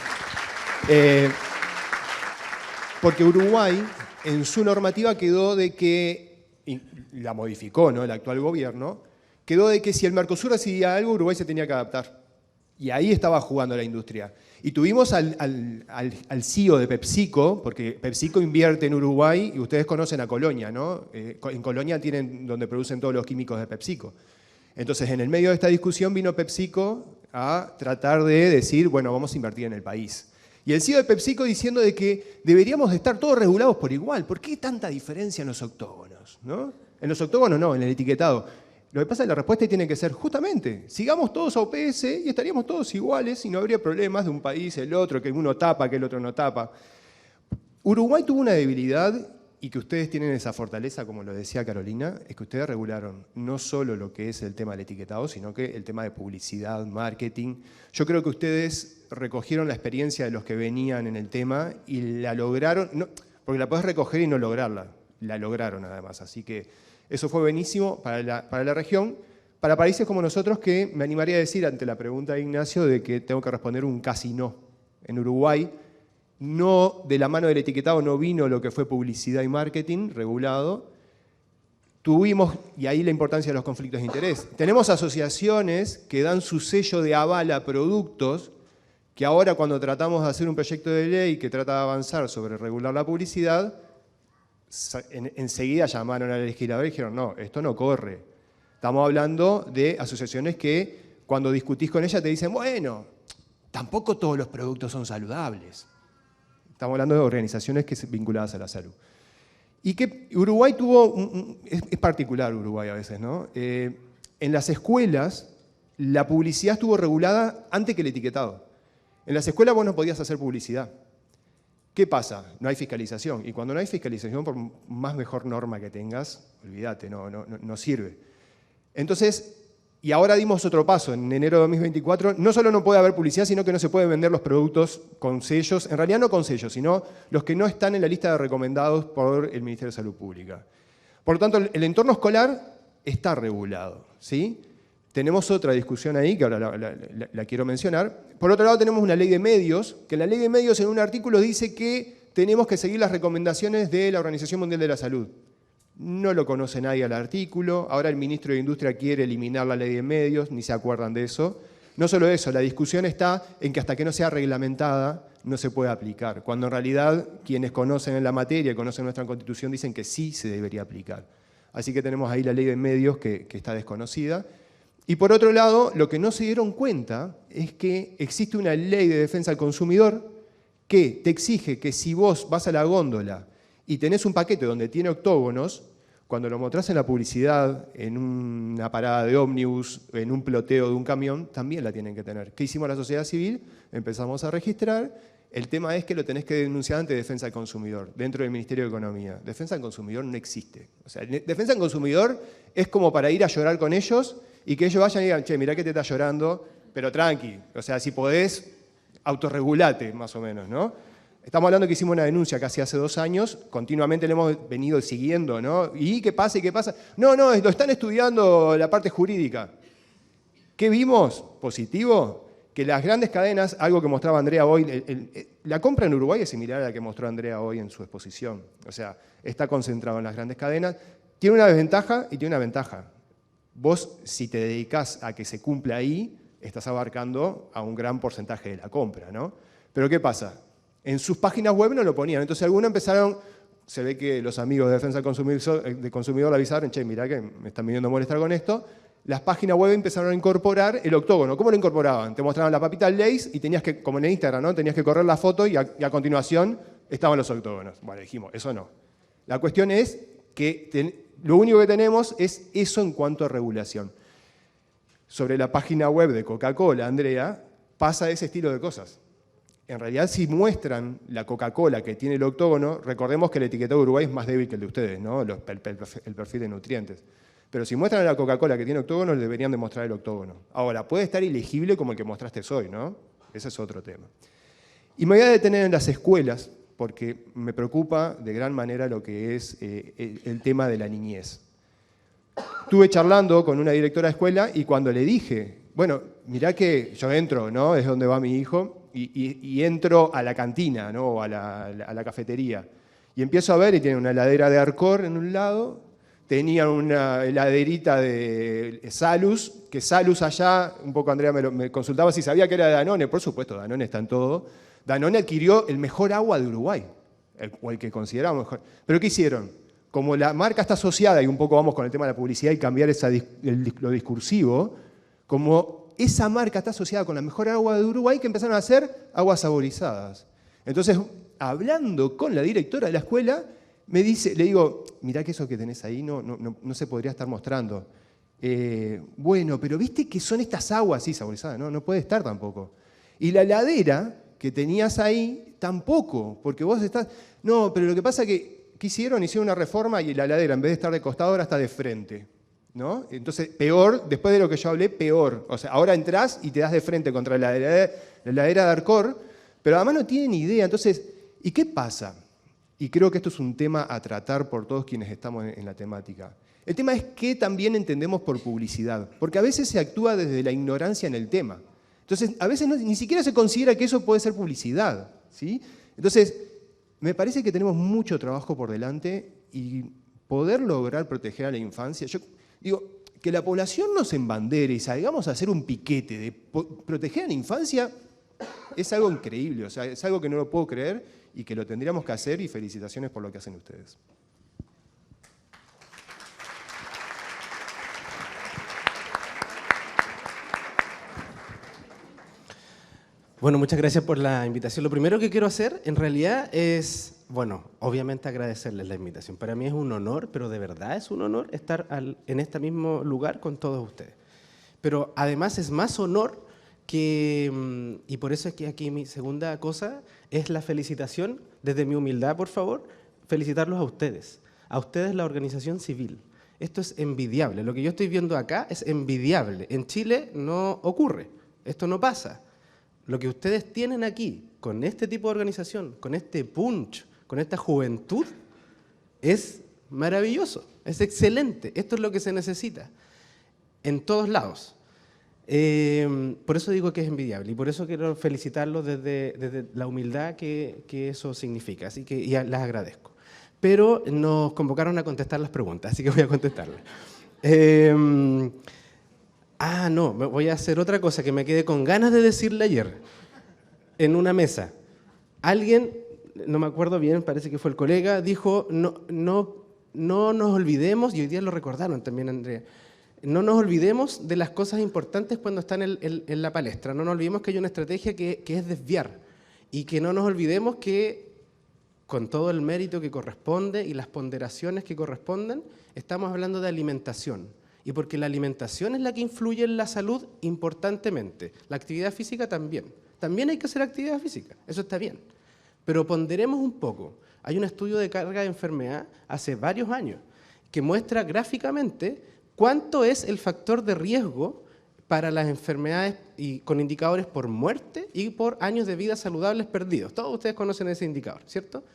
Porque Uruguay en su normativa quedó de que, y la modificó, ¿no?, el actual gobierno, quedó de que si el Mercosur decidía algo, Uruguay se tenía que adaptar. Y ahí estaba jugando la industria. Y tuvimos al CEO de PepsiCo, porque PepsiCo invierte en Uruguay, y ustedes conocen a Colonia, ¿no? En Colonia tienen donde producen todos los químicos de PepsiCo. Entonces, en el medio de esta discusión vino PepsiCo a tratar de decir, bueno, vamos a invertir en el país. Y el CEO de PepsiCo diciendo de que deberíamos de estar todos regulados por igual. ¿Por qué tanta diferencia en los octógonos? ¿No? En los octógonos no, en el etiquetado. Lo que pasa es que la respuesta tiene que ser justamente, sigamos todos a OPS y estaríamos todos iguales y no habría problemas de un país, el otro, que uno tapa, que el otro no tapa. Uruguay tuvo una debilidad, y que ustedes tienen esa fortaleza, como lo decía Carolina, es que ustedes regularon no solo lo que es el tema del etiquetado, sino que el tema de publicidad, marketing. Yo creo que ustedes recogieron la experiencia de los que venían en el tema y la lograron, no, porque la podés recoger y no lograrla, la lograron además, así que eso fue buenísimo para la región, para países como nosotros, que me animaría a decir ante la pregunta de Ignacio de que tengo que responder un casi no. En Uruguay, no de la mano del etiquetado no vino lo que fue publicidad y marketing regulado. Tuvimos, y ahí la importancia de los conflictos de interés, tenemos asociaciones que dan su sello de aval a productos que ahora, cuando tratamos de hacer un proyecto de ley que trata de avanzar sobre regular la publicidad, enseguida llamaron al legislador y dijeron, no, esto no corre. Estamos hablando de asociaciones que cuando discutís con ellas te dicen, bueno, tampoco todos los productos son saludables. Estamos hablando de organizaciones vinculadas a la salud. Y que Uruguay tuvo, es particular Uruguay a veces, ¿no? En las escuelas la publicidad estuvo regulada antes que el etiquetado. En las escuelas vos no podías hacer publicidad. ¿Qué pasa? No hay fiscalización. Y cuando no hay fiscalización, por más mejor norma que tengas, olvídate, no sirve. Entonces, y ahora dimos otro paso. En enero de 2024, no solo no puede haber publicidad, sino que no se pueden vender los productos con sellos, en realidad no con sellos, sino los que no están en la lista de recomendados por el Ministerio de Salud Pública. Por lo tanto, el entorno escolar está regulado, ¿sí? Tenemos otra discusión ahí, que ahora la quiero mencionar. Por otro lado, tenemos una ley de medios, que la ley de medios en un artículo dice que tenemos que seguir las recomendaciones de la Organización Mundial de la Salud. No lo conoce nadie al artículo, ahora el ministro de Industria quiere eliminar la ley de medios, ni se acuerdan de eso. No solo eso, la discusión está en que hasta que no sea reglamentada no se puede aplicar, cuando en realidad quienes conocen en la materia y conocen nuestra Constitución dicen que sí se debería aplicar. Así que tenemos ahí la ley de medios que está desconocida. Y por otro lado, lo que no se dieron cuenta es que existe una ley de defensa al consumidor que te exige que si vos vas a la góndola y tenés un paquete donde tiene octógonos, cuando lo mostrás en la publicidad, en una parada de ómnibus, en un ploteo de un camión, también la tienen que tener. ¿Qué hicimos la sociedad civil? Empezamos a registrar. El tema es que lo tenés que denunciar ante Defensa del Consumidor, dentro del Ministerio de Economía. Defensa del Consumidor no existe. O sea, Defensa del Consumidor es como para ir a llorar con ellos y que ellos vayan y digan, che, mirá que te está llorando, pero tranqui. O sea, si podés, autorregulate, más o menos, ¿no? Estamos hablando que hicimos una denuncia casi hace 2 años, continuamente le hemos venido siguiendo, ¿no? ¿Y qué pasa? ¿Y qué pasa? No, lo están estudiando la parte jurídica. ¿Qué vimos? Positivo. Que las grandes cadenas, algo que mostraba Andrea hoy, la compra en Uruguay es similar a la que mostró Andrea hoy en su exposición. O sea, está concentrado en las grandes cadenas. Tiene una desventaja y tiene una ventaja. Vos, si te dedicás a que se cumpla ahí, estás abarcando a un gran porcentaje de la compra, ¿no? Pero ¿qué pasa? En sus páginas web no lo ponían. Entonces algunos empezaron, se ve que los amigos de Defensa del Consumidor le avisaron, che, mirá que me están viniendo a molestar con esto. Las páginas web empezaron a incorporar el octógono. ¿Cómo lo incorporaban? Te mostraban la papita Lay's y tenías que, como en Instagram, ¿no? Tenías que correr la foto y a continuación estaban los octógonos. Bueno, dijimos, eso no. La cuestión es que lo único que tenemos es eso en cuanto a regulación. Sobre la página web de Coca-Cola, Andrea, pasa ese estilo de cosas. En realidad, si muestran la Coca-Cola que tiene el octógono, recordemos que el etiquetado de Uruguay es más débil que el de ustedes, ¿no? El perfil de nutrientes. Pero si muestran la Coca-Cola que tiene octógono, deberían demostrar el octógono. Ahora, puede estar ilegible como el que mostraste hoy, ¿no? Ese es otro tema. Y me voy a detener en las escuelas, porque me preocupa de gran manera lo que es el tema de la niñez. Estuve charlando con una directora de escuela y cuando le dije, bueno, mirá que yo entro, ¿no? Es donde va mi hijo, y entro a la cantina, ¿no? O a la cafetería. Y empiezo a ver, y tiene una heladera de Arcor en un lado, tenía una heladerita de Salus, que Salus allá, un poco Andrea me consultaba si sabía que era de Danone, por supuesto, Danone está en todo. Danone adquirió el mejor agua de Uruguay, o el que consideramos mejor. ¿Pero qué hicieron? Como la marca está asociada, y un poco vamos con el tema de la publicidad y cambiar lo discursivo, como esa marca está asociada con la mejor agua de Uruguay, que empezaron a hacer aguas saborizadas. Entonces, hablando con la directora de la escuela, le digo, mirá que eso que tenés ahí no se podría estar mostrando. Bueno, pero viste que son estas aguas, sí, saborizadas, no puede estar tampoco. Y la heladera que tenías ahí, tampoco, porque vos estás... No, pero lo que pasa es que, ¿qué hicieron? Hicieron una reforma y la heladera, en vez de estar de costado, ahora está de frente, ¿no? Entonces, peor, después de lo que yo hablé, peor. O sea, ahora entrás y te das de frente contra la heladera de Arcor, pero además no tienen idea. Entonces, ¿y qué pasa? Y creo que esto es un tema a tratar por todos quienes estamos en la temática. El tema es qué también entendemos por publicidad, porque a veces se actúa desde la ignorancia en el tema. Entonces, a veces ni siquiera se considera que eso puede ser publicidad, ¿sí? Entonces, me parece que tenemos mucho trabajo por delante y poder lograr proteger a la infancia. Yo digo, que la población nos embandere y salgamos a hacer un piquete de proteger a la infancia es algo increíble, o sea, es algo que no lo puedo creer y que lo tendríamos que hacer, y felicitaciones por lo que hacen ustedes. Bueno, muchas gracias por la invitación. Lo primero que quiero hacer, en realidad, es, bueno, obviamente agradecerles la invitación. Para mí es un honor, pero de verdad es un honor estar en este mismo lugar con todos ustedes. Pero además es más honor y por eso es que aquí mi segunda cosa es la felicitación, desde mi humildad, por favor, felicitarlos a ustedes la organización civil. Esto es envidiable, lo que yo estoy viendo acá es envidiable. En Chile no ocurre, esto no pasa. Lo que ustedes tienen aquí, con este tipo de organización, con este punch, con esta juventud, es maravilloso, es excelente. Esto es lo que se necesita en todos lados. Por eso digo que es envidiable y por eso quiero felicitarlos desde la humildad que eso significa. Así que ya les agradezco. Pero nos convocaron a contestar las preguntas, así que voy a contestarlas. No, voy a hacer otra cosa que me quedé con ganas de decirle ayer en una mesa. Alguien, no me acuerdo bien, parece que fue el colega, dijo, no nos olvidemos, y hoy día lo recordaron también, Andrea, no nos olvidemos de las cosas importantes cuando están en la palestra. No nos olvidemos que hay una estrategia que es desviar y que no nos olvidemos que con todo el mérito que corresponde y las ponderaciones que corresponden, estamos hablando de alimentación. Y porque la alimentación es la que influye en la salud importantemente. La actividad física también. También hay que hacer actividad física, eso está bien. Pero ponderemos un poco. Hay un estudio de carga de enfermedad hace varios años que muestra gráficamente cuánto es el factor de riesgo para las enfermedades y con indicadores por muerte y por años de vida saludables perdidos. Todos ustedes conocen ese indicador, ¿cierto?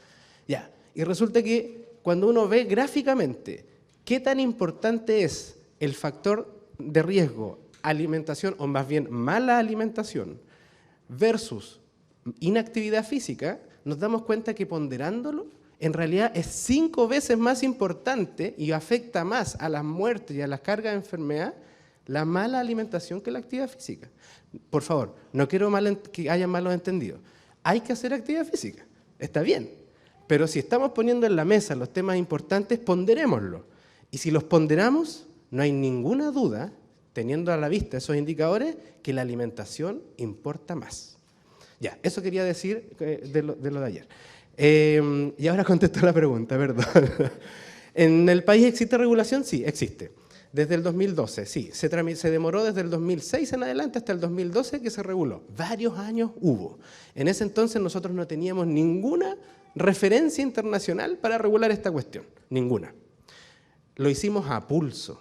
Ya. Y resulta que cuando uno ve gráficamente qué tan importante es el factor de riesgo, alimentación, o más bien mala alimentación, versus inactividad física, nos damos cuenta que ponderándolo, en realidad es 5 veces más importante y afecta más a las muertes y a las cargas de enfermedad la mala alimentación que la actividad física. Por favor, no quiero que haya malos entendidos. Hay que hacer actividad física, está bien, pero si estamos poniendo en la mesa los temas importantes, ponderémoslo. Y si los ponderamos, no hay ninguna duda, teniendo a la vista esos indicadores, que la alimentación importa más. Ya, eso quería decir de lo de ayer. Y ahora contesto la pregunta, perdón. ¿En el país existe regulación? Sí, existe. Desde el 2012, sí. Se demoró desde el 2006 en adelante hasta el 2012 que se reguló. Varios años hubo. En ese entonces nosotros no teníamos ninguna referencia internacional para regular esta cuestión. Ninguna. Lo hicimos a pulso.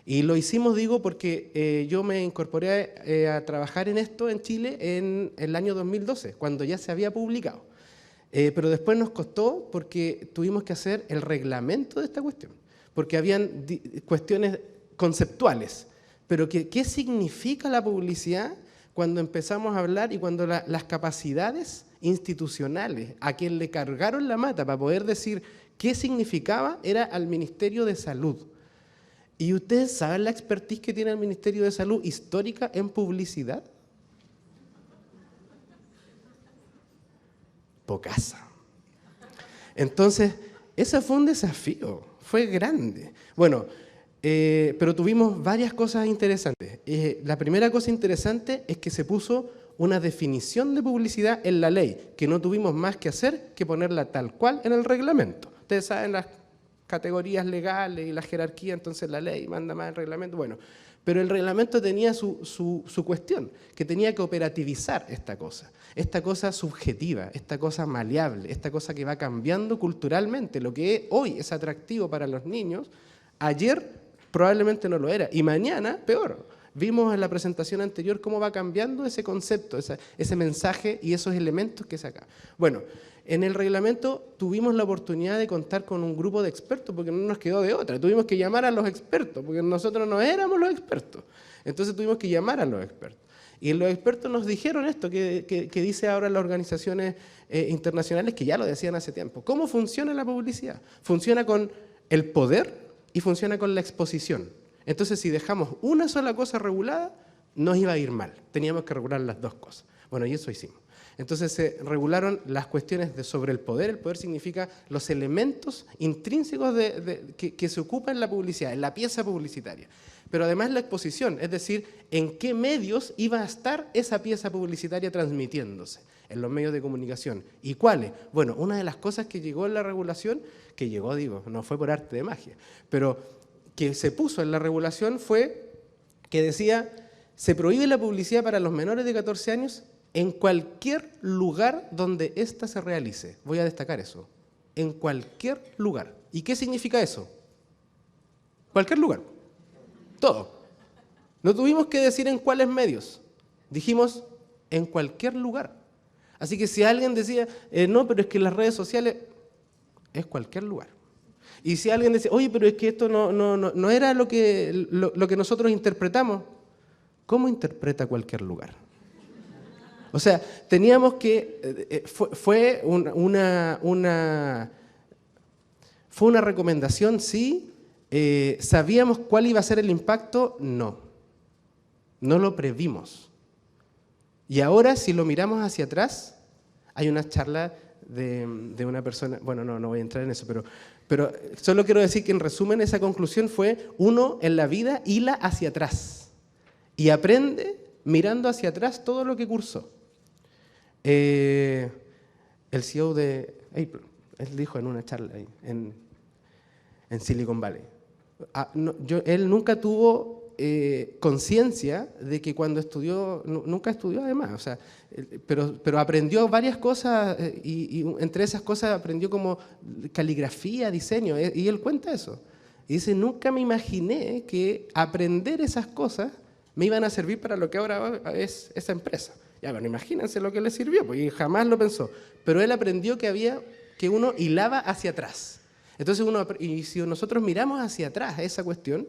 Y lo hicimos, digo, porque yo me incorporé a trabajar en esto en Chile en el año 2012, cuando ya se había publicado. Pero después nos costó porque tuvimos que hacer el reglamento de esta cuestión, porque habían cuestiones conceptuales. Pero ¿qué significa la publicidad cuando empezamos a hablar y cuando las capacidades institucionales a quien le cargaron la mata para poder decir qué significaba era al Ministerio de Salud? ¿Y ustedes saben la expertise que tiene el Ministerio de Salud histórica en publicidad? Pocasa. Entonces, ese fue un desafío, fue grande. Bueno, pero tuvimos varias cosas interesantes. La primera cosa interesante es que se puso una definición de publicidad en la ley, que no tuvimos más que hacer que ponerla tal cual en el reglamento. Ustedes saben las categorías legales y la jerarquía, entonces la ley manda más el reglamento. Bueno, pero el reglamento tenía su cuestión, que tenía que operativizar esta cosa subjetiva, esta cosa maleable, esta cosa que va cambiando culturalmente. Lo que hoy es atractivo para los niños, ayer probablemente no lo era, y mañana peor. Vimos en la presentación anterior cómo va cambiando ese concepto, ese mensaje y esos elementos que saca. Bueno, en el reglamento tuvimos la oportunidad de contar con un grupo de expertos porque no nos quedó de otra. Tuvimos que llamar a los expertos porque nosotros no éramos los expertos. Entonces tuvimos que llamar a los expertos. Y los expertos nos dijeron esto que dice ahora las organizaciones internacionales, que ya lo decían hace tiempo. ¿Cómo funciona la publicidad? Funciona con el poder y funciona con la exposición. Entonces, si dejamos una sola cosa regulada, nos iba a ir mal. Teníamos que regular las dos cosas. Bueno, y eso hicimos. Entonces se regularon las cuestiones sobre el poder. El poder significa los elementos intrínsecos que se ocupan en la publicidad, en la pieza publicitaria. Pero además la exposición, es decir, en qué medios iba a estar esa pieza publicitaria transmitiéndose, en los medios de comunicación. ¿Y cuáles? Bueno, una de las cosas que llegó en la regulación, que llegó, digo, no fue por arte de magia, pero que se puso en la regulación fue que decía Se prohíbe la publicidad para los menores de 14 años en cualquier lugar donde ésta se realice. Voy a destacar eso. En cualquier lugar. ¿Y qué significa eso? Cualquier lugar. Todo. No tuvimos que decir en cuáles medios. Dijimos en cualquier lugar. Así que si alguien decía, no, pero es que las redes sociales, es cualquier lugar. Y si alguien decía, oye, pero es que esto no era lo que nosotros interpretamos, ¿cómo interpreta cualquier lugar? O sea, teníamos que, fue una recomendación, sí. ¿Sabíamos cuál iba a ser el impacto? No. No lo previmos. Y ahora, si lo miramos hacia atrás, hay una charla de una persona, bueno, no voy a entrar en eso, pero solo quiero decir que en resumen esa conclusión fue: uno en la vida hila hacia atrás y aprende mirando hacia atrás todo lo que cursó. El CEO de Apple, él dijo en una charla ahí, en Silicon Valley, él nunca tuvo conciencia de que cuando estudió, nunca estudió además, o sea, pero aprendió varias cosas y entre esas cosas aprendió como caligrafía, diseño, y él cuenta eso. Y dice, nunca me imaginé que aprender esas cosas me iban a servir para lo que ahora es esa empresa. Ya, bueno, imagínense lo que le sirvió, porque jamás lo pensó. Pero él aprendió que uno hilaba hacia atrás. Entonces, y si nosotros miramos hacia atrás esa cuestión,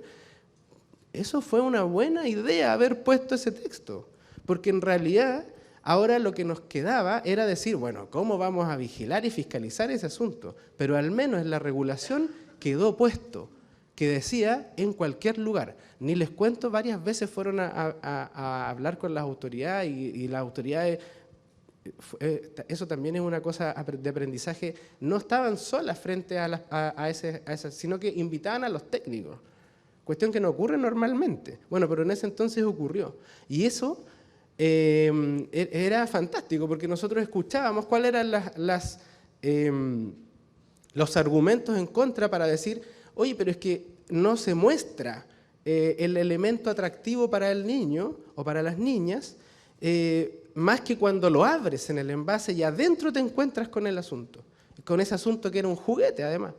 eso fue una buena idea haber puesto ese texto, porque en realidad ahora lo que nos quedaba era decir, bueno, ¿cómo vamos a vigilar y fiscalizar ese asunto? Pero al menos en la regulación quedó puesto, que decía en cualquier lugar. Ni les cuento, varias veces fueron a hablar con las autoridades y las autoridades, eso también es una cosa de aprendizaje, no estaban solas frente a ese, sino que invitaban a los técnicos. Cuestión que no ocurre normalmente. Bueno, pero en ese entonces ocurrió. Y eso era fantástico, porque nosotros escuchábamos cuáles eran los argumentos en contra para decir, oye, pero es que no se muestra el elemento atractivo para el niño o para las niñas, más que cuando lo abres en el envase y adentro te encuentras con el asunto. Con ese asunto que era un juguete, además,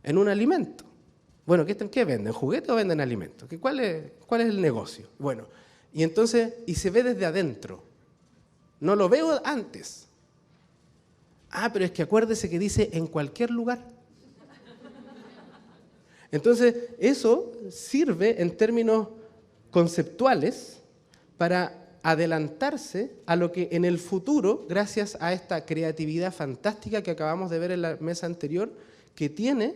en un alimento. Bueno, ¿qué venden? ¿Juguete o venden alimentos? ¿Cuál es el negocio? Bueno, y entonces, y se ve desde adentro. No lo veo antes. Ah, pero es que acuérdese que dice en cualquier lugar. Entonces, eso sirve en términos conceptuales para adelantarse a lo que en el futuro, gracias a esta creatividad fantástica que acabamos de ver en la mesa anterior, que tiene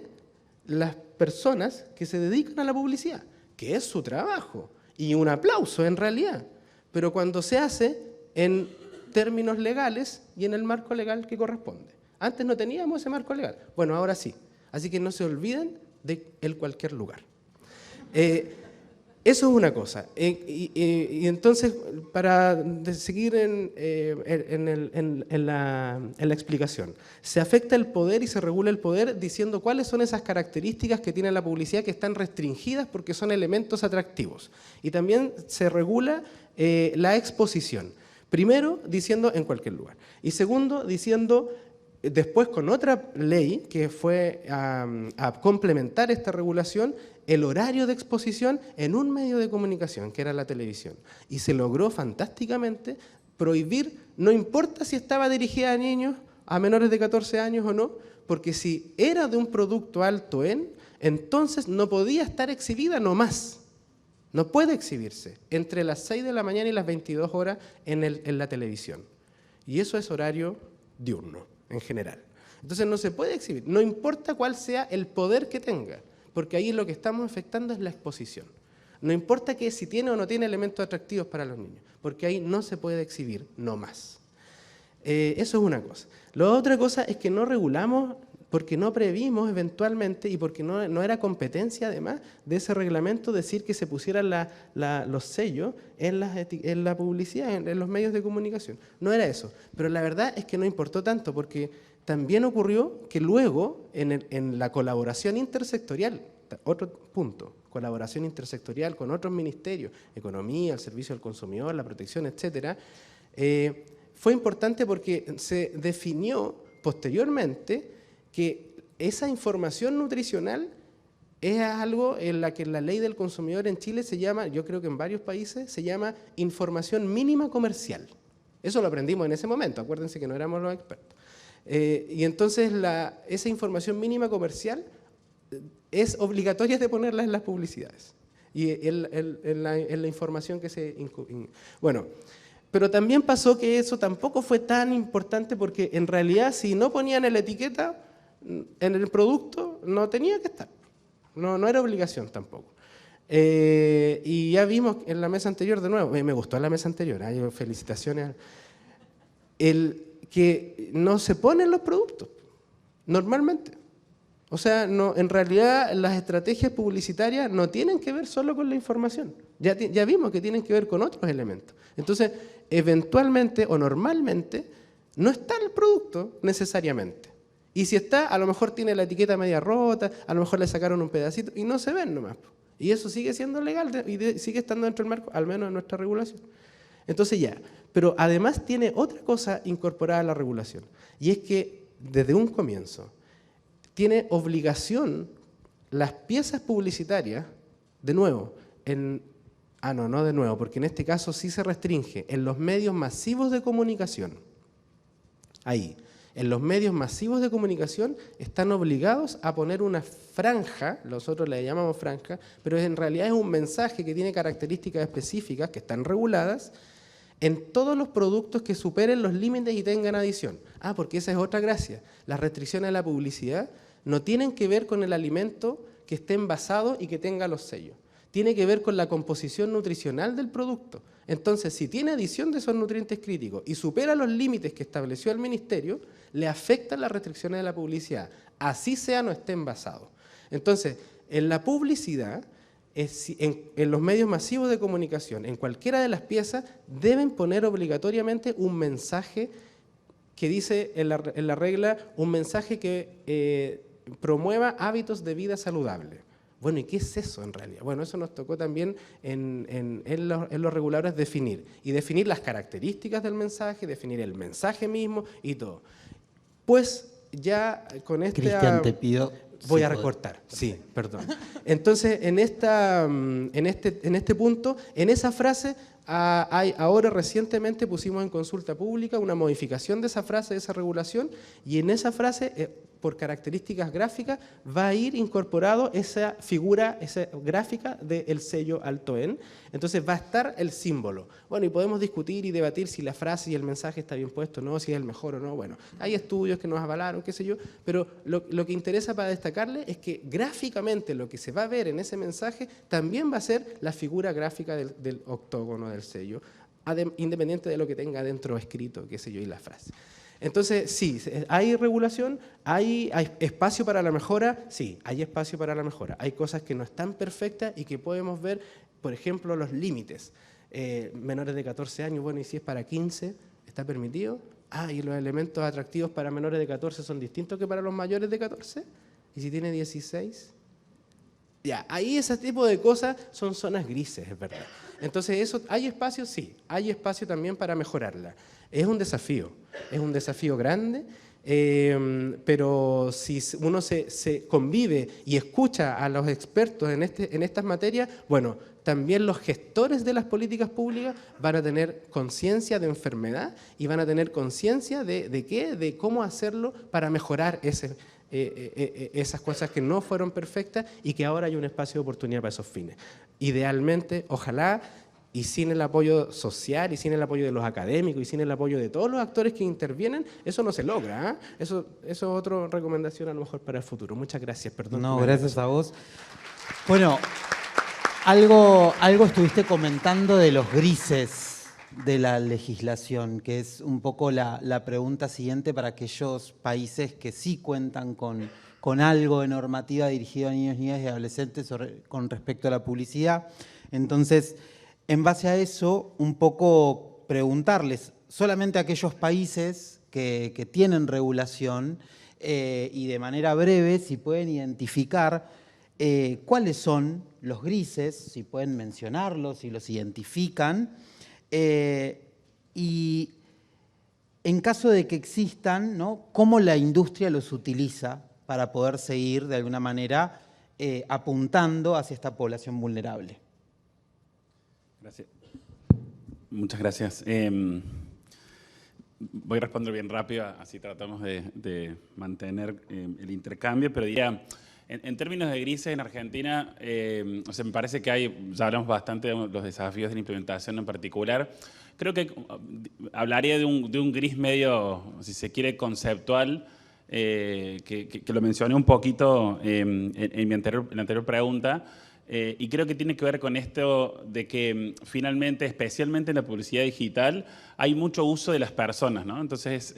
las personas que se dedican a la publicidad, que es su trabajo, y un aplauso en realidad, pero cuando se hace en términos legales y en el marco legal que corresponde. Antes no teníamos ese marco legal, bueno, ahora sí, así que no se olviden de el cualquier lugar. Eso es una cosa. Y entonces, para seguir en la explicación, se afecta el poder y se regula el poder diciendo cuáles son esas características que tiene la publicidad que están restringidas porque son elementos atractivos. Y también se regula la exposición. Primero, diciendo en cualquier lugar. Y segundo, diciendo, después con otra ley que fue a complementar esta regulación, el horario de exposición en un medio de comunicación, que era la televisión. Y se logró fantásticamente prohibir, no importa si estaba dirigida a niños, a menores de 14 años o no, porque si era de un producto alto entonces no podía estar exhibida nomás. No puede exhibirse entre las 6 de la mañana y las 22 horas en la televisión. Y eso es horario diurno, en general. Entonces no se puede exhibir, no importa cuál sea el poder que tenga, porque ahí lo que estamos afectando es la exposición. No importa que si tiene o no tiene elementos atractivos para los niños, porque ahí no se puede exhibir, no más. Eso es una cosa. La otra cosa es que no regulamos porque no previmos eventualmente y porque no era competencia además de ese reglamento decir que se pusieran los sellos en la publicidad, en los medios de comunicación. No era eso, pero la verdad es que no importó tanto porque también ocurrió que luego en la colaboración intersectorial, otro punto, colaboración intersectorial con otros ministerios, economía, el servicio al consumidor, la protección, etcétera, fue importante porque se definió posteriormente que esa información nutricional es algo en la que la ley del consumidor en Chile se llama, yo creo que en varios países, se llama información mínima comercial. Eso lo aprendimos en ese momento, acuérdense que no éramos los expertos. Y entonces esa información mínima comercial es obligatoria de ponerla en las publicidades y en la información que se... Bueno, pero también pasó que eso tampoco fue tan importante porque en realidad si no ponían en la etiqueta, en el producto, no tenía que estar. No era obligación tampoco. Y ya vimos en la mesa anterior de nuevo, me gustó la mesa anterior, felicitaciones. Que no se ponen los productos, normalmente. O sea, no, en realidad las estrategias publicitarias no tienen que ver solo con la información. Ya vimos que tienen que ver con otros elementos. Entonces, eventualmente o normalmente, no está el producto necesariamente. Y si está, a lo mejor tiene la etiqueta media rota, a lo mejor le sacaron un pedacito y no se ven nomás. Y eso sigue siendo legal y sigue estando dentro del marco, al menos en nuestra regulación. Entonces ya, pero además tiene otra cosa incorporada a la regulación. Y es que desde un comienzo tiene obligación las piezas publicitarias, de nuevo, no de nuevo, porque en este caso sí se restringe, en los medios masivos de comunicación. Ahí. En los medios masivos de comunicación están obligados a poner una franja, nosotros le llamamos franja, pero en realidad es un mensaje que tiene características específicas que están reguladas en todos los productos que superen los límites y tengan adición. Porque esa es otra gracia. Las restricciones a la publicidad no tienen que ver con el alimento que esté envasado y que tenga los sellos. Tiene que ver con la composición nutricional del producto. Entonces, si tiene adición de esos nutrientes críticos y supera los límites que estableció el Ministerio, le afectan las restricciones de la publicidad, así sea no esté envasado. Entonces, en la publicidad, en los medios masivos de comunicación, en cualquiera de las piezas, deben poner obligatoriamente un mensaje que dice en la regla, un mensaje que promueva hábitos de vida saludable. Bueno, ¿y qué es eso en realidad? Bueno, eso nos tocó también en los reguladores definir. Y definir las características del mensaje, definir el mensaje mismo y todo. Pues ya con esta... Cristian, te pido... Voy a recortar, sí, perdón. Entonces, en este punto, en esa frase, ahora recientemente pusimos en consulta pública una modificación de esa frase, de esa regulación, y en esa frase, por características gráficas, va a ir incorporado esa figura, esa gráfica del sello alto en. Entonces va a estar el símbolo. Bueno, y podemos discutir y debatir si la frase y el mensaje está bien puesto o no, si es el mejor o no. Bueno, hay estudios que nos avalaron, qué sé yo, pero lo que interesa para destacarle es que gráficamente lo que se va a ver en ese mensaje también va a ser la figura gráfica del octógono del sello, independiente de lo que tenga dentro escrito, qué sé yo, y la frase. Entonces, sí, ¿hay regulación? ¿Hay espacio para la mejora? Sí, hay espacio para la mejora. Hay cosas que no están perfectas y que podemos ver, por ejemplo, los límites. Menores de 14 años, bueno, y si es para 15, ¿está permitido? Y los elementos atractivos para menores de 14 son distintos que para los mayores de 14. ¿Y si tiene 16? Ya, ahí ese tipo de cosas son zonas grises, es verdad. Entonces, ¿hay espacio? Sí, hay espacio también para mejorarla. Es un desafío grande, pero si uno se convive y escucha a los expertos en estas materias, bueno, también los gestores de las políticas públicas van a tener conciencia de enfermedad y van a tener conciencia de cómo hacerlo para mejorar esas cosas que no fueron perfectas y que ahora hay un espacio de oportunidad para esos fines. Idealmente, ojalá, y sin el apoyo social, y sin el apoyo de los académicos, y sin el apoyo de todos los actores que intervienen, eso no se logra. Eso es otra recomendación a lo mejor para el futuro. Muchas gracias, perdón. No, gracias a vos. Bueno, algo estuviste comentando de los grises de la legislación, que es un poco la pregunta siguiente para aquellos países que sí cuentan con algo de normativa dirigido a niños, niñas y adolescentes con respecto a la publicidad. Entonces, en base a eso, un poco preguntarles, solamente a aquellos países que tienen regulación y de manera breve, si pueden identificar cuáles son los grises, si pueden mencionarlos, si los identifican, y en caso de que existan, ¿no?, cómo la industria los utiliza para poder seguir de alguna manera apuntando hacia esta población vulnerable. Gracias. Muchas gracias. Voy a responder bien rápido, así tratamos de mantener el intercambio, pero diría, en términos de grises en Argentina, o sea, me parece que ya hablamos bastante de los desafíos de la implementación en particular. Creo que hablaría de un gris medio, si se quiere, conceptual, que lo mencioné un poquito en la anterior pregunta, y creo que tiene que ver con esto de que finalmente, especialmente en la publicidad digital, hay mucho uso de las personas, ¿no? Entonces,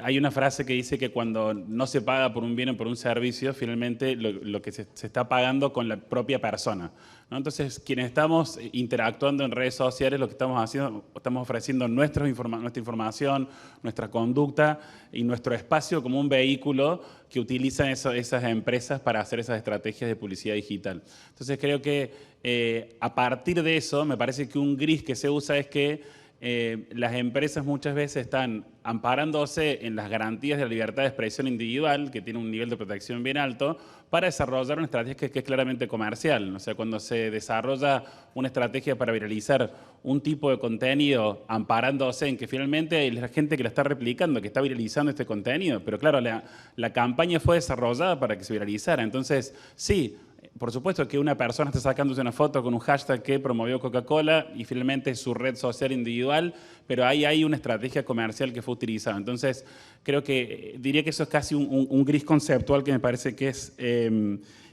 hay una frase que dice que cuando no se paga por un bien o por un servicio, finalmente lo que se está pagando con la propia persona, ¿no? Entonces, quienes estamos interactuando en redes sociales, lo que estamos haciendo, estamos ofreciendo nuestra información, nuestra conducta y nuestro espacio como un vehículo que utilizan esas empresas para hacer esas estrategias de publicidad digital. Entonces, creo que a partir de eso, me parece que un gris que se usa es que las empresas muchas veces están amparándose en las garantías de la libertad de expresión individual, que tiene un nivel de protección bien alto, para desarrollar una estrategia que es claramente comercial. O sea, cuando se desarrolla una estrategia para viralizar un tipo de contenido amparándose en que finalmente hay la gente que la está replicando, que está viralizando este contenido, pero claro, la campaña fue desarrollada para que se viralizara. Entonces, sí, por supuesto que una persona está sacándose una foto con un hashtag que promovió Coca-Cola y finalmente es su red social individual, pero ahí hay una estrategia comercial que fue utilizada. Entonces, creo que diría que eso es casi un gris conceptual que me parece que es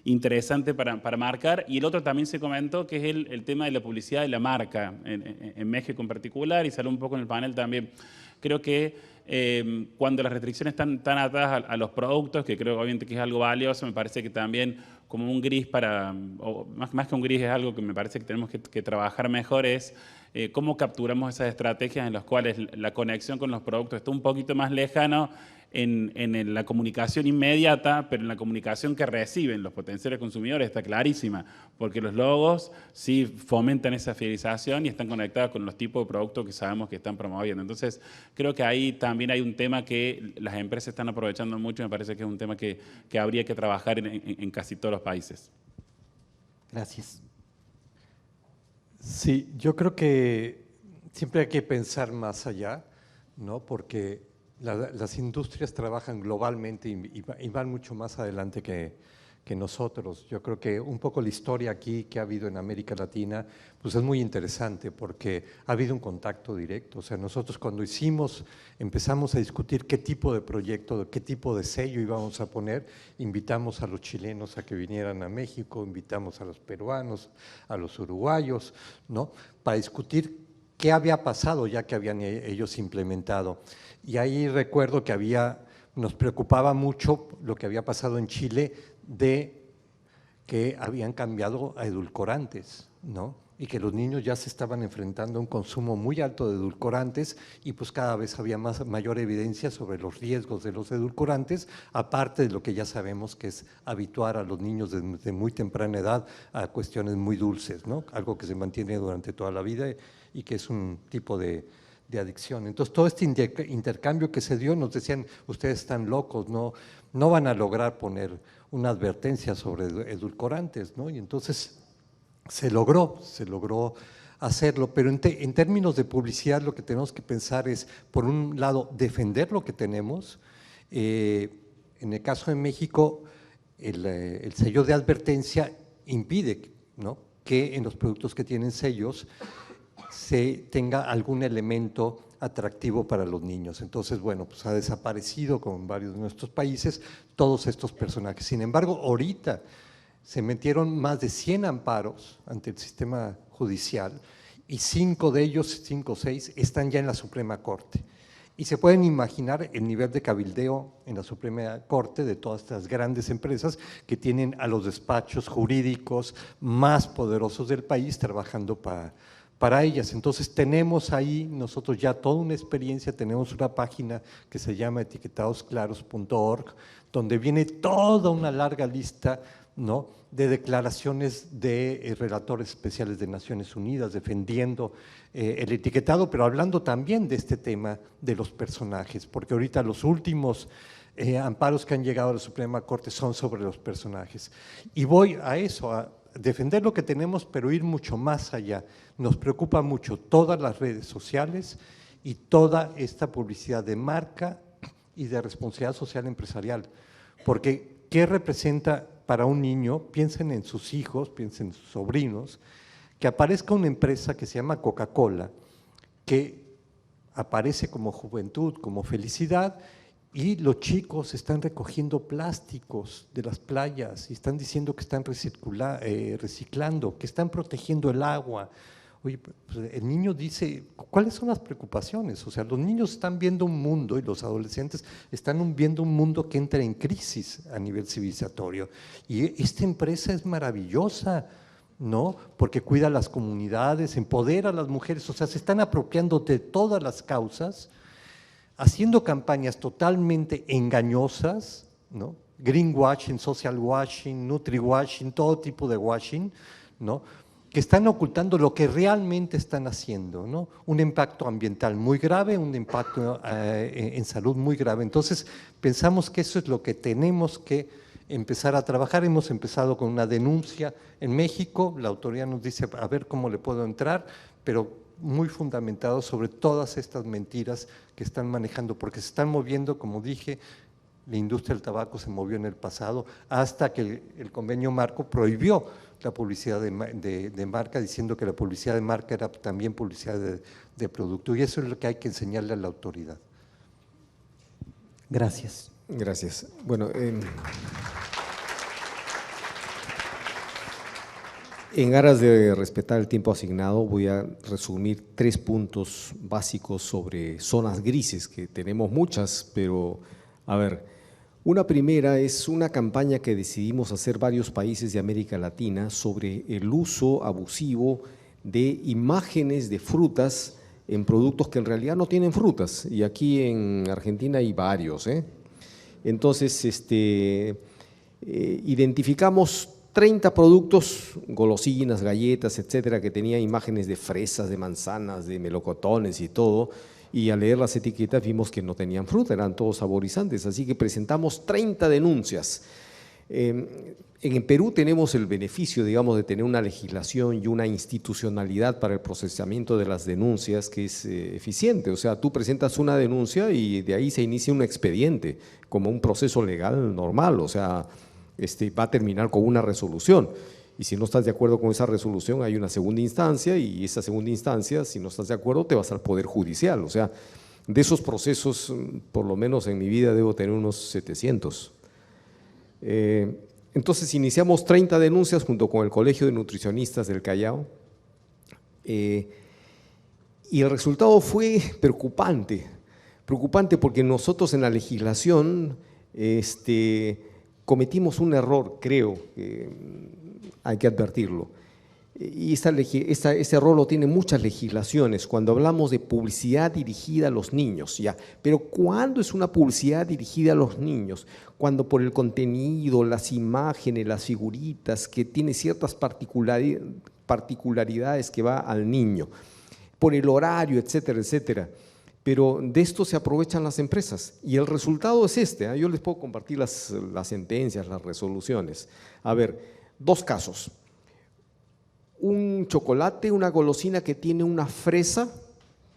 interesante para marcar. Y el otro también se comentó, que es el tema de la publicidad de la marca, en México en particular, y salió un poco en el panel también. Creo que cuando las restricciones están tan atadas a los productos, que creo obviamente que es algo valioso, me parece que también como un gris o más que un gris es algo que me parece que tenemos que trabajar mejor, es cómo capturamos esas estrategias en las cuales la conexión con los productos está un poquito más lejano en la comunicación inmediata, pero en la comunicación que reciben los potenciales consumidores está clarísima, porque los logos sí fomentan esa fidelización y están conectados con los tipos de productos que sabemos que están promoviendo. Entonces, creo que ahí también hay un tema que las empresas están aprovechando mucho y me parece que es un tema que habría que trabajar en casi todos los países. Gracias. Sí, yo creo que siempre hay que pensar más allá, ¿no? Porque las industrias trabajan globalmente y van mucho más adelante que nosotros. Yo creo que un poco la historia aquí que ha habido en América Latina, pues es muy interesante porque ha habido un contacto directo. O sea, nosotros cuando empezamos a discutir qué tipo de proyecto, qué tipo de sello íbamos a poner, invitamos a los chilenos a que vinieran a México, invitamos a los peruanos, a los uruguayos, ¿no? Para discutir qué había pasado ya que habían ellos implementado. Y ahí recuerdo que nos preocupaba mucho lo que había pasado en Chile de que habían cambiado a edulcorantes, ¿no? Y que los niños ya se estaban enfrentando a un consumo muy alto de edulcorantes y pues cada vez había mayor evidencia sobre los riesgos de los edulcorantes, aparte de lo que ya sabemos que es habituar a los niños desde muy temprana edad a cuestiones muy dulces, ¿no? Algo que se mantiene durante toda la vida y que es un tipo de adicción. Entonces, todo este intercambio que se dio, nos decían, ustedes están locos, no van a lograr poner una advertencia sobre edulcorantes, ¿no? Y entonces se logró hacerlo, pero en términos de publicidad lo que tenemos que pensar es, por un lado, defender lo que tenemos. En el caso de México, el sello de advertencia impide, ¿no?, que en los productos que tienen sellos se tenga algún elemento atractivo para los niños. Entonces, bueno, pues ha desaparecido con varios de nuestros países todos estos personajes. Sin embargo, ahorita se metieron más de 100 amparos ante el sistema judicial y 5 de ellos, 5 o 6, están ya en la Suprema Corte. Y se pueden imaginar el nivel de cabildeo en la Suprema Corte de todas estas grandes empresas que tienen a los despachos jurídicos más poderosos del país trabajando para ellas. Entonces tenemos ahí nosotros ya toda una experiencia, tenemos una página que se llama etiquetadosclaros.org, donde viene toda una larga lista ¿no?, de declaraciones de relatores especiales de Naciones Unidas defendiendo el etiquetado, pero hablando también de este tema de los personajes, porque ahorita los últimos amparos que han llegado a la Suprema Corte son sobre los personajes. Y voy a eso, a defender lo que tenemos, pero ir mucho más allá. Nos preocupa mucho todas las redes sociales y toda esta publicidad de marca y de responsabilidad social empresarial, porque ¿qué representa para un niño? Piensen en sus hijos, piensen en sus sobrinos, que aparezca una empresa que se llama Coca-Cola, que aparece como juventud, como felicidad, y los chicos están recogiendo plásticos de las playas y están diciendo que están reciclando, que están protegiendo el agua. Oye, pues el niño dice, ¿cuáles son las preocupaciones? O sea, los niños están viendo un mundo y los adolescentes están viendo un mundo que entra en crisis a nivel civilizatorio. Y esta empresa es maravillosa, ¿no? Porque cuida a las comunidades, empodera a las mujeres, o sea, se están apropiando de todas las causas, haciendo campañas totalmente engañosas, ¿no? Greenwashing, social washing, nutri-washing, todo tipo de washing, ¿no?, que están ocultando lo que realmente están haciendo, ¿no? Un impacto ambiental muy grave, un impacto en salud muy grave. Entonces, pensamos que eso es lo que tenemos que empezar a trabajar. Hemos empezado con una denuncia en México, la autoridad nos dice, a ver cómo le puedo entrar, pero muy fundamentado sobre todas estas mentiras que están manejando, porque se están moviendo, como dije, la industria del tabaco se movió en el pasado, hasta que el convenio marco prohibió la publicidad de marca, diciendo que la publicidad de marca era también publicidad de producto, y eso es lo que hay que enseñarle a la autoridad. Gracias. Gracias. Bueno, en aras de respetar el tiempo asignado, voy a resumir 3 puntos básicos sobre zonas grises, que tenemos muchas, pero a ver. Una primera es una campaña que decidimos hacer varios países de América Latina sobre el uso abusivo de imágenes de frutas en productos que en realidad no tienen frutas, y aquí en Argentina hay varios, Entonces, identificamos 30 productos, golosinas, galletas, etcétera, que tenían imágenes de fresas, de manzanas, de melocotones y todo, y al leer las etiquetas vimos que no tenían fruta, eran todos saborizantes, así que presentamos 30 denuncias. En Perú tenemos el beneficio, digamos, de tener una legislación y una institucionalidad para el procesamiento de las denuncias que es eficiente. O sea, tú presentas una denuncia y de ahí se inicia un expediente, como un proceso legal normal, o sea, va a terminar con una resolución. Y si no estás de acuerdo con esa resolución, hay una segunda instancia, y esa segunda instancia, si no estás de acuerdo, te vas al Poder Judicial. O sea, de esos procesos, por lo menos en mi vida, debo tener unos 700. Entonces, iniciamos 30 denuncias junto con el Colegio de Nutricionistas del Callao, y el resultado fue preocupante porque nosotros en la legislación cometimos un error, creo que hay que advertirlo, y ese error lo tienen muchas legislaciones cuando hablamos de publicidad dirigida a los niños, ¿ya? Pero ¿cuándo es una publicidad dirigida a los niños? Cuando por el contenido, las imágenes, las figuritas, que tiene ciertas particularidades que va al niño, por el horario, etcétera, etcétera. Pero de esto se aprovechan las empresas y el resultado es este. Yo les puedo compartir las sentencias, las resoluciones. A ver, 2 casos. Un chocolate, una golosina que tiene una fresa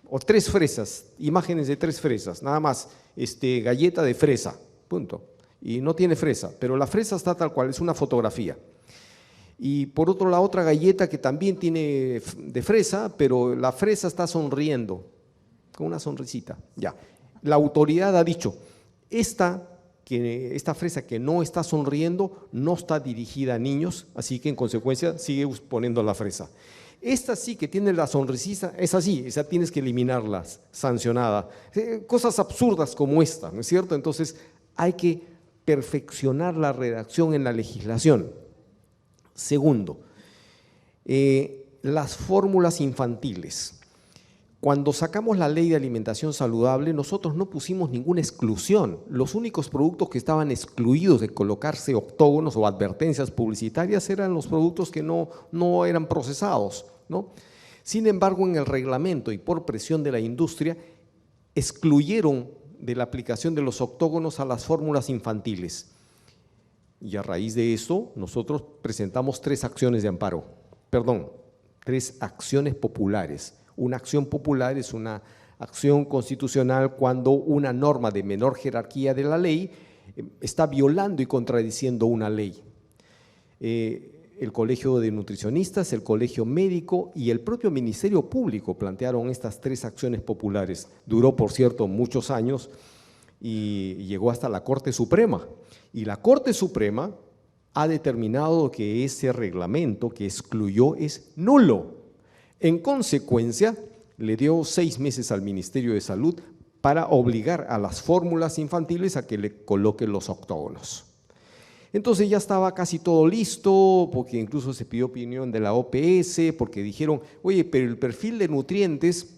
o 3 fresas, imágenes de 3 fresas, nada más, galleta de fresa, punto. Y no tiene fresa, pero la fresa está tal cual, es una fotografía. Y por otro, la otra galleta que también tiene de fresa, pero la fresa está sonriendo, con una sonrisita, ya. La autoridad ha dicho, esta fresa que no está sonriendo no está dirigida a niños, así que en consecuencia sigue poniendo la fresa. Esta sí que tiene la sonrisita, es así, esa tienes que eliminarla, sancionada. Cosas absurdas como esta, ¿no es cierto? Entonces hay que perfeccionar la redacción en la legislación. Segundo, las fórmulas infantiles. Cuando sacamos la ley de alimentación saludable, nosotros no pusimos ninguna exclusión. Los únicos productos que estaban excluidos de colocarse octógonos o advertencias publicitarias eran los productos que no eran procesados, ¿no? Sin embargo, en el reglamento y por presión de la industria, excluyeron de la aplicación de los octógonos a las fórmulas infantiles. Y a raíz de eso, nosotros presentamos 3 acciones de amparo, perdón, 3 acciones populares. Una acción popular es una acción constitucional cuando una norma de menor jerarquía de la ley está violando y contradiciendo una ley. El Colegio de Nutricionistas, el Colegio Médico y el propio Ministerio Público plantearon estas 3 acciones populares. Duró, por cierto, muchos años y llegó hasta la Corte Suprema. Y la Corte Suprema ha determinado que ese reglamento que excluyó es nulo. En consecuencia, le dio 6 meses al Ministerio de Salud para obligar a las fórmulas infantiles a que le coloquen los octógonos. Entonces ya estaba casi todo listo, porque incluso se pidió opinión de la OPS, porque dijeron, oye, pero el perfil de nutrientes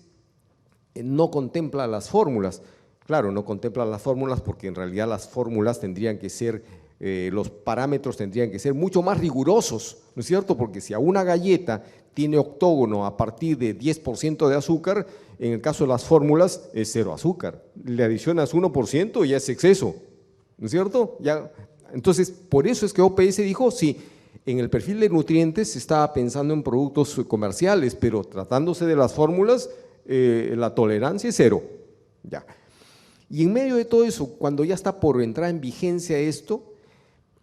no contempla las fórmulas. Claro, no contempla las fórmulas porque en realidad las fórmulas tendrían que ser, los parámetros tendrían que ser mucho más rigurosos, ¿no es cierto? Porque si a una galleta tiene octógono a partir de 10% de azúcar, en el caso de las fórmulas es 0 azúcar. Le adicionas 1% y ya es exceso, ¿no es cierto? Ya, entonces, por eso es que OPS dijo, sí, en el perfil de nutrientes se estaba pensando en productos comerciales, pero tratándose de las fórmulas, la tolerancia es 0. Ya. Y en medio de todo eso, cuando ya está por entrar en vigencia esto,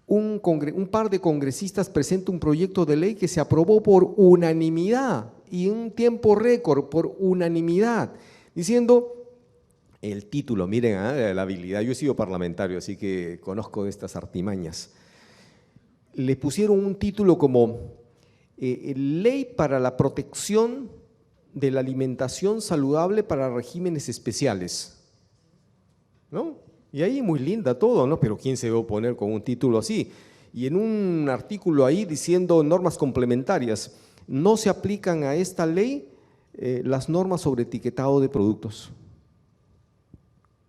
un par de congresistas presenta un proyecto de ley que se aprobó por unanimidad y en un tiempo récord por unanimidad, diciendo el título, miren la habilidad, yo he sido parlamentario así que conozco de estas artimañas, le pusieron un título como Ley para la protección de la alimentación saludable para regímenes especiales, ¿no? Y ahí muy linda todo, ¿no? Pero ¿quién se va a oponer con un título así? Y en un artículo ahí diciendo normas complementarias, no se aplican a esta ley las normas sobre etiquetado de productos.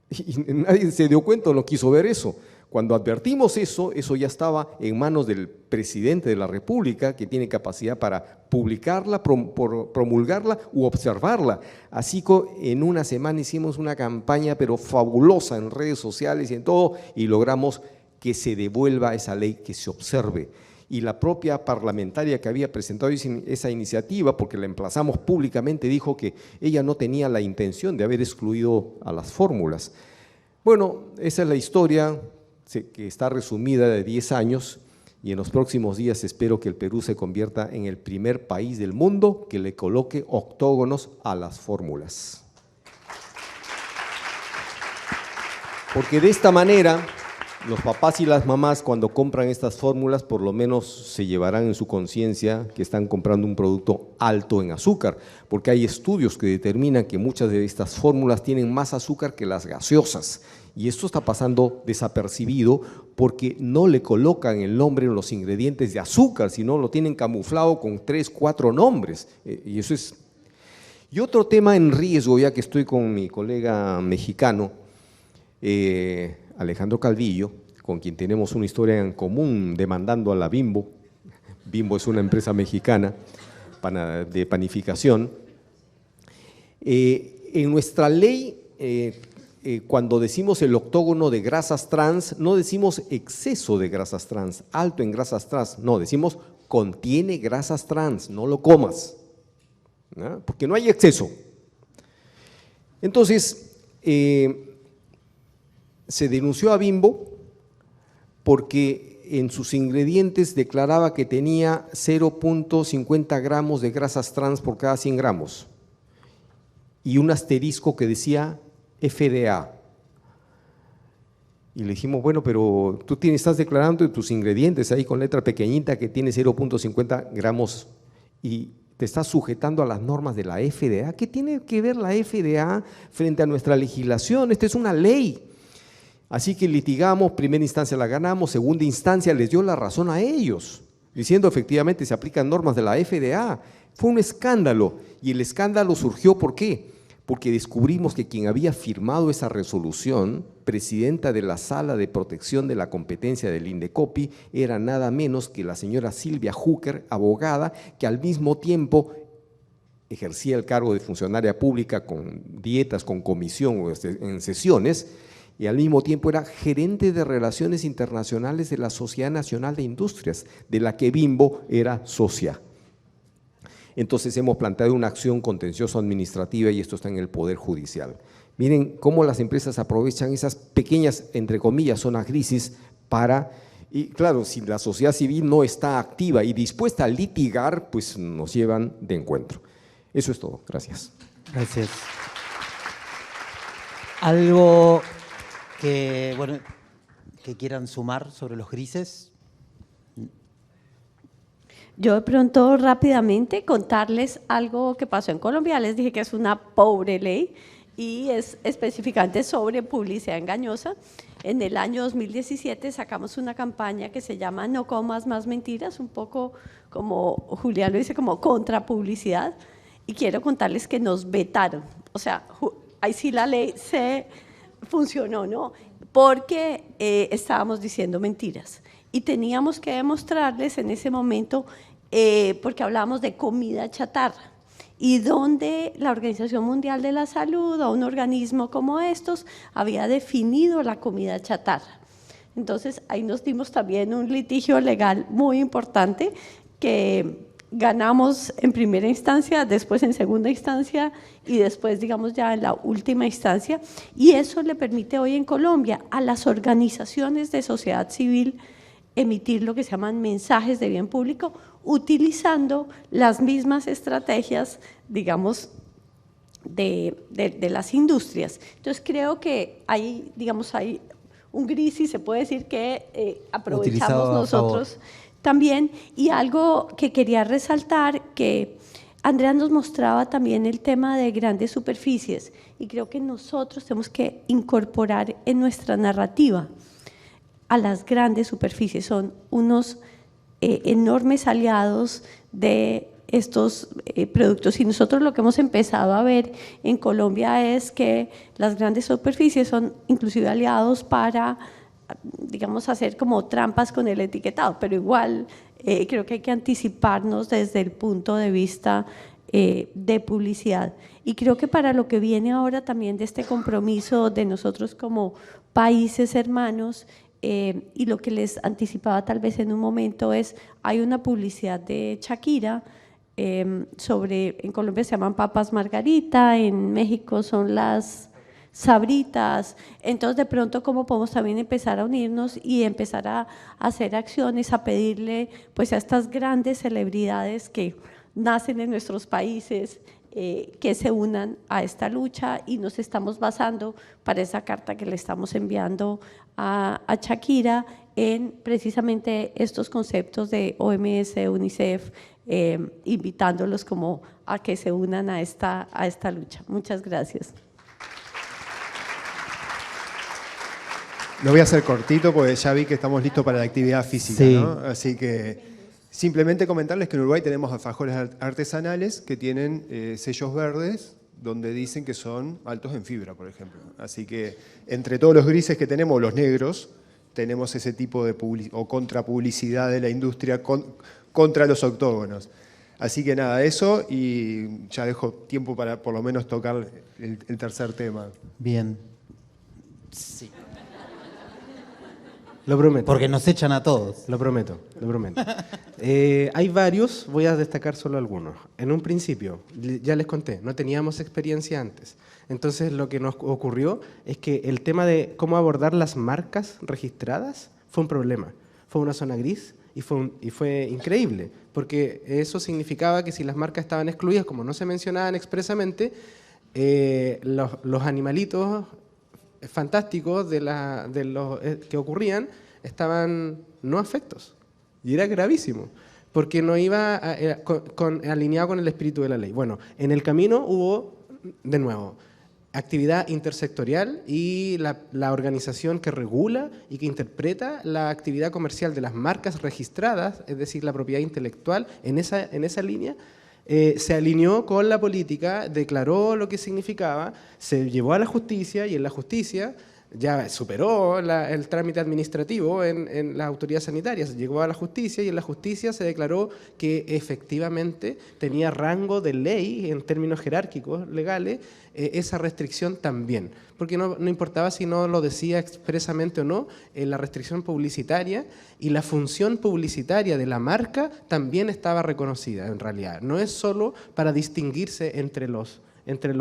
Y nadie se dio cuenta o no quiso ver eso. Cuando advertimos eso, eso ya estaba en manos del presidente de la República, que tiene capacidad para publicarla, promulgarla u observarla. Así que en una semana hicimos una campaña, pero fabulosa en redes sociales y en todo, y logramos que se devuelva esa ley, que se observe. Y la propia parlamentaria que había presentado esa iniciativa, porque la emplazamos públicamente, dijo que ella no tenía la intención de haber excluido a las fórmulas. Bueno, esa es la historia que está resumida de 10 años y en los próximos días espero que el Perú se convierta en el primer país del mundo que le coloque octógonos a las fórmulas. Porque de esta manera los papás y las mamás cuando compran estas fórmulas por lo menos se llevarán en su conciencia que están comprando un producto alto en azúcar, porque hay estudios que determinan que muchas de estas fórmulas tienen más azúcar que las gaseosas y esto está pasando desapercibido porque no le colocan el nombre en los ingredientes de azúcar, sino lo tienen camuflado con 3, 4 nombres y eso es… Y otro tema en riesgo, ya que estoy con mi colega mexicano, Alejandro Calvillo, con quien tenemos una historia en común demandando a la Bimbo. Bimbo es una empresa mexicana de panificación. En nuestra ley, cuando decimos el octógono de grasas trans, no decimos exceso de grasas trans, alto en grasas trans, no, decimos contiene grasas trans, no lo comas, ¿no? Porque no hay exceso. Entonces, se denunció a Bimbo porque en sus ingredientes declaraba que tenía 0.50 gramos de grasas trans por cada 100 gramos y un asterisco que decía FDA. Y le dijimos, bueno, pero tú estás declarando en tus ingredientes ahí con letra pequeñita que tiene 0.50 gramos y te estás sujetando a las normas de la FDA. ¿Qué tiene que ver la FDA frente a nuestra legislación? Esta es una ley. Así que litigamos, primera instancia la ganamos, segunda instancia les dio la razón a ellos, diciendo efectivamente se aplican normas de la FDA. Fue un escándalo y el escándalo surgió ¿por qué? porque descubrimos que quien había firmado esa resolución, presidenta de la Sala de Protección de la Competencia del Indecopi, era nada menos que la señora Silvia Hooker, abogada, que al mismo tiempo ejercía el cargo de funcionaria pública con dietas, con comisión o en sesiones, y al mismo tiempo era gerente de Relaciones Internacionales de la Sociedad Nacional de Industrias, de la que Bimbo era socia. Entonces hemos planteado una acción contencioso administrativa y esto está en el Poder Judicial. Miren cómo las empresas aprovechan esas pequeñas, entre comillas, zonas grises para… Y claro, si la sociedad civil no está activa y dispuesta a litigar, pues nos llevan de encuentro. Eso es todo. Gracias. Gracias. Algo que, bueno, que quieran sumar sobre los grises. Yo de pronto rápidamente contarles algo que pasó en Colombia. Les dije que es una pobre ley y es específicamente sobre publicidad engañosa. En el año 2017 sacamos una campaña que se llama No comas más mentiras, un poco como Julián lo dice, como contrapublicidad. Y quiero contarles que nos vetaron. O sea, ahí sí la ley se funcionó, ¿no? Porque estábamos diciendo mentiras. Y teníamos que demostrarles en ese momento, porque hablábamos de comida chatarra, y donde la Organización Mundial de la Salud o un organismo como estos había definido la comida chatarra. Entonces, ahí nos dimos también un litigio legal muy importante que ganamos en primera instancia, después en segunda instancia y después, digamos, ya en la última instancia. Y eso le permite hoy en Colombia a las organizaciones de sociedad civil emitir lo que se llaman mensajes de bien público, utilizando las mismas estrategias, digamos, de las industrias. Entonces, creo que hay, digamos, hay un gris y se puede decir que aprovechamos nosotros también. Y algo que quería resaltar, que Andrea nos mostraba también el tema de grandes superficies, y creo que nosotros tenemos que incorporar en nuestra narrativa a las grandes superficies. Son unos enormes aliados de estos productos, y nosotros lo que hemos empezado a ver en Colombia es que las grandes superficies son inclusive aliados para, digamos, hacer como trampas con el etiquetado, pero igual creo que hay que anticiparnos desde el punto de vista de publicidad. Y creo que para lo que viene ahora también de este compromiso de nosotros como países hermanos, y lo que les anticipaba tal vez en un momento es, hay una publicidad de Shakira sobre, en Colombia se llaman papas margarita, en México son las sabritas. Entonces, de pronto, ¿cómo podemos también empezar a unirnos y empezar a hacer acciones, a pedirle pues a estas grandes celebridades que nacen en nuestros países, que se unan a esta lucha? Y nos estamos basando para esa carta que le estamos enviando a Shakira en precisamente estos conceptos de OMS, UNICEF, invitándolos como a que se unan a esta lucha. Muchas gracias. Lo voy a hacer cortito porque ya vi que estamos listos para la actividad física, sí, ¿no? Así que simplemente comentarles que en Uruguay tenemos alfajores artesanales que tienen sellos verdes donde dicen que son altos en fibra, por ejemplo. Así que entre todos los grises que tenemos, los negros, tenemos ese tipo de contrapublicidad de la industria contra los octógonos. Así que nada, eso, y ya dejo tiempo para por lo menos tocar el tercer tema. Bien. Sí. Lo prometo. Porque nos echan a todos. Lo prometo, lo prometo. Hay varios, voy a destacar solo algunos. En un principio, ya les conté, no teníamos experiencia antes. Entonces lo que nos ocurrió es que el tema de cómo abordar las marcas registradas fue un problema. Fue una zona gris y fue increíble, porque eso significaba que si las marcas estaban excluidas, como no se mencionaban expresamente, los animalitos fantásticos de los que ocurrían estaban no afectos, y era gravísimo porque no iba alineado con el espíritu de la ley. Bueno, en el camino hubo de nuevo actividad intersectorial y la organización que regula y que interpreta la actividad comercial de las marcas registradas, es decir, la propiedad intelectual, en esa línea se alineó con la política, declaró lo que significaba, se llevó a la justicia y en la justicia ya superó el trámite administrativo en las autoridades sanitarias, llegó a la justicia y en la justicia se declaró que efectivamente tenía rango de ley en términos jerárquicos legales esa restricción también, porque no importaba si no lo decía expresamente o no, la restricción publicitaria y la función publicitaria de la marca también estaba reconocida en realidad. No es solo para distinguirse entre los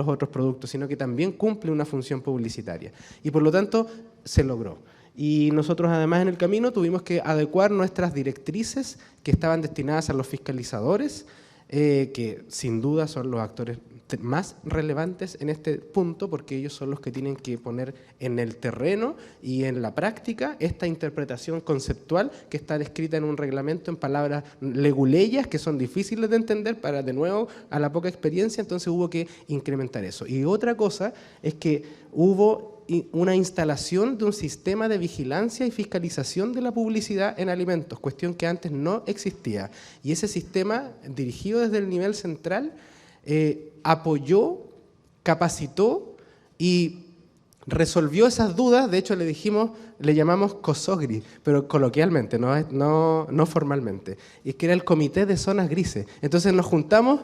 otros productos, sino que también cumple una función publicitaria. Y por lo tanto, se logró. Y nosotros además en el camino tuvimos que adecuar nuestras directrices que estaban destinadas a los fiscalizadores, que sin duda son los actores más relevantes en este punto, porque ellos son los que tienen que poner en el terreno y en la práctica esta interpretación conceptual que está descrita en un reglamento en palabras leguleyas que son difíciles de entender para, de nuevo, a la poca experiencia, entonces hubo que incrementar eso. Y otra cosa es que hubo una instalación de un sistema de vigilancia y fiscalización de la publicidad en alimentos, cuestión que antes no existía. Y ese sistema, dirigido desde el nivel central, apoyó, capacitó y resolvió esas dudas. De hecho, le llamamos COSOGRI, pero coloquialmente, no formalmente. Y es que era el Comité de Zonas Grises. Entonces nos juntamos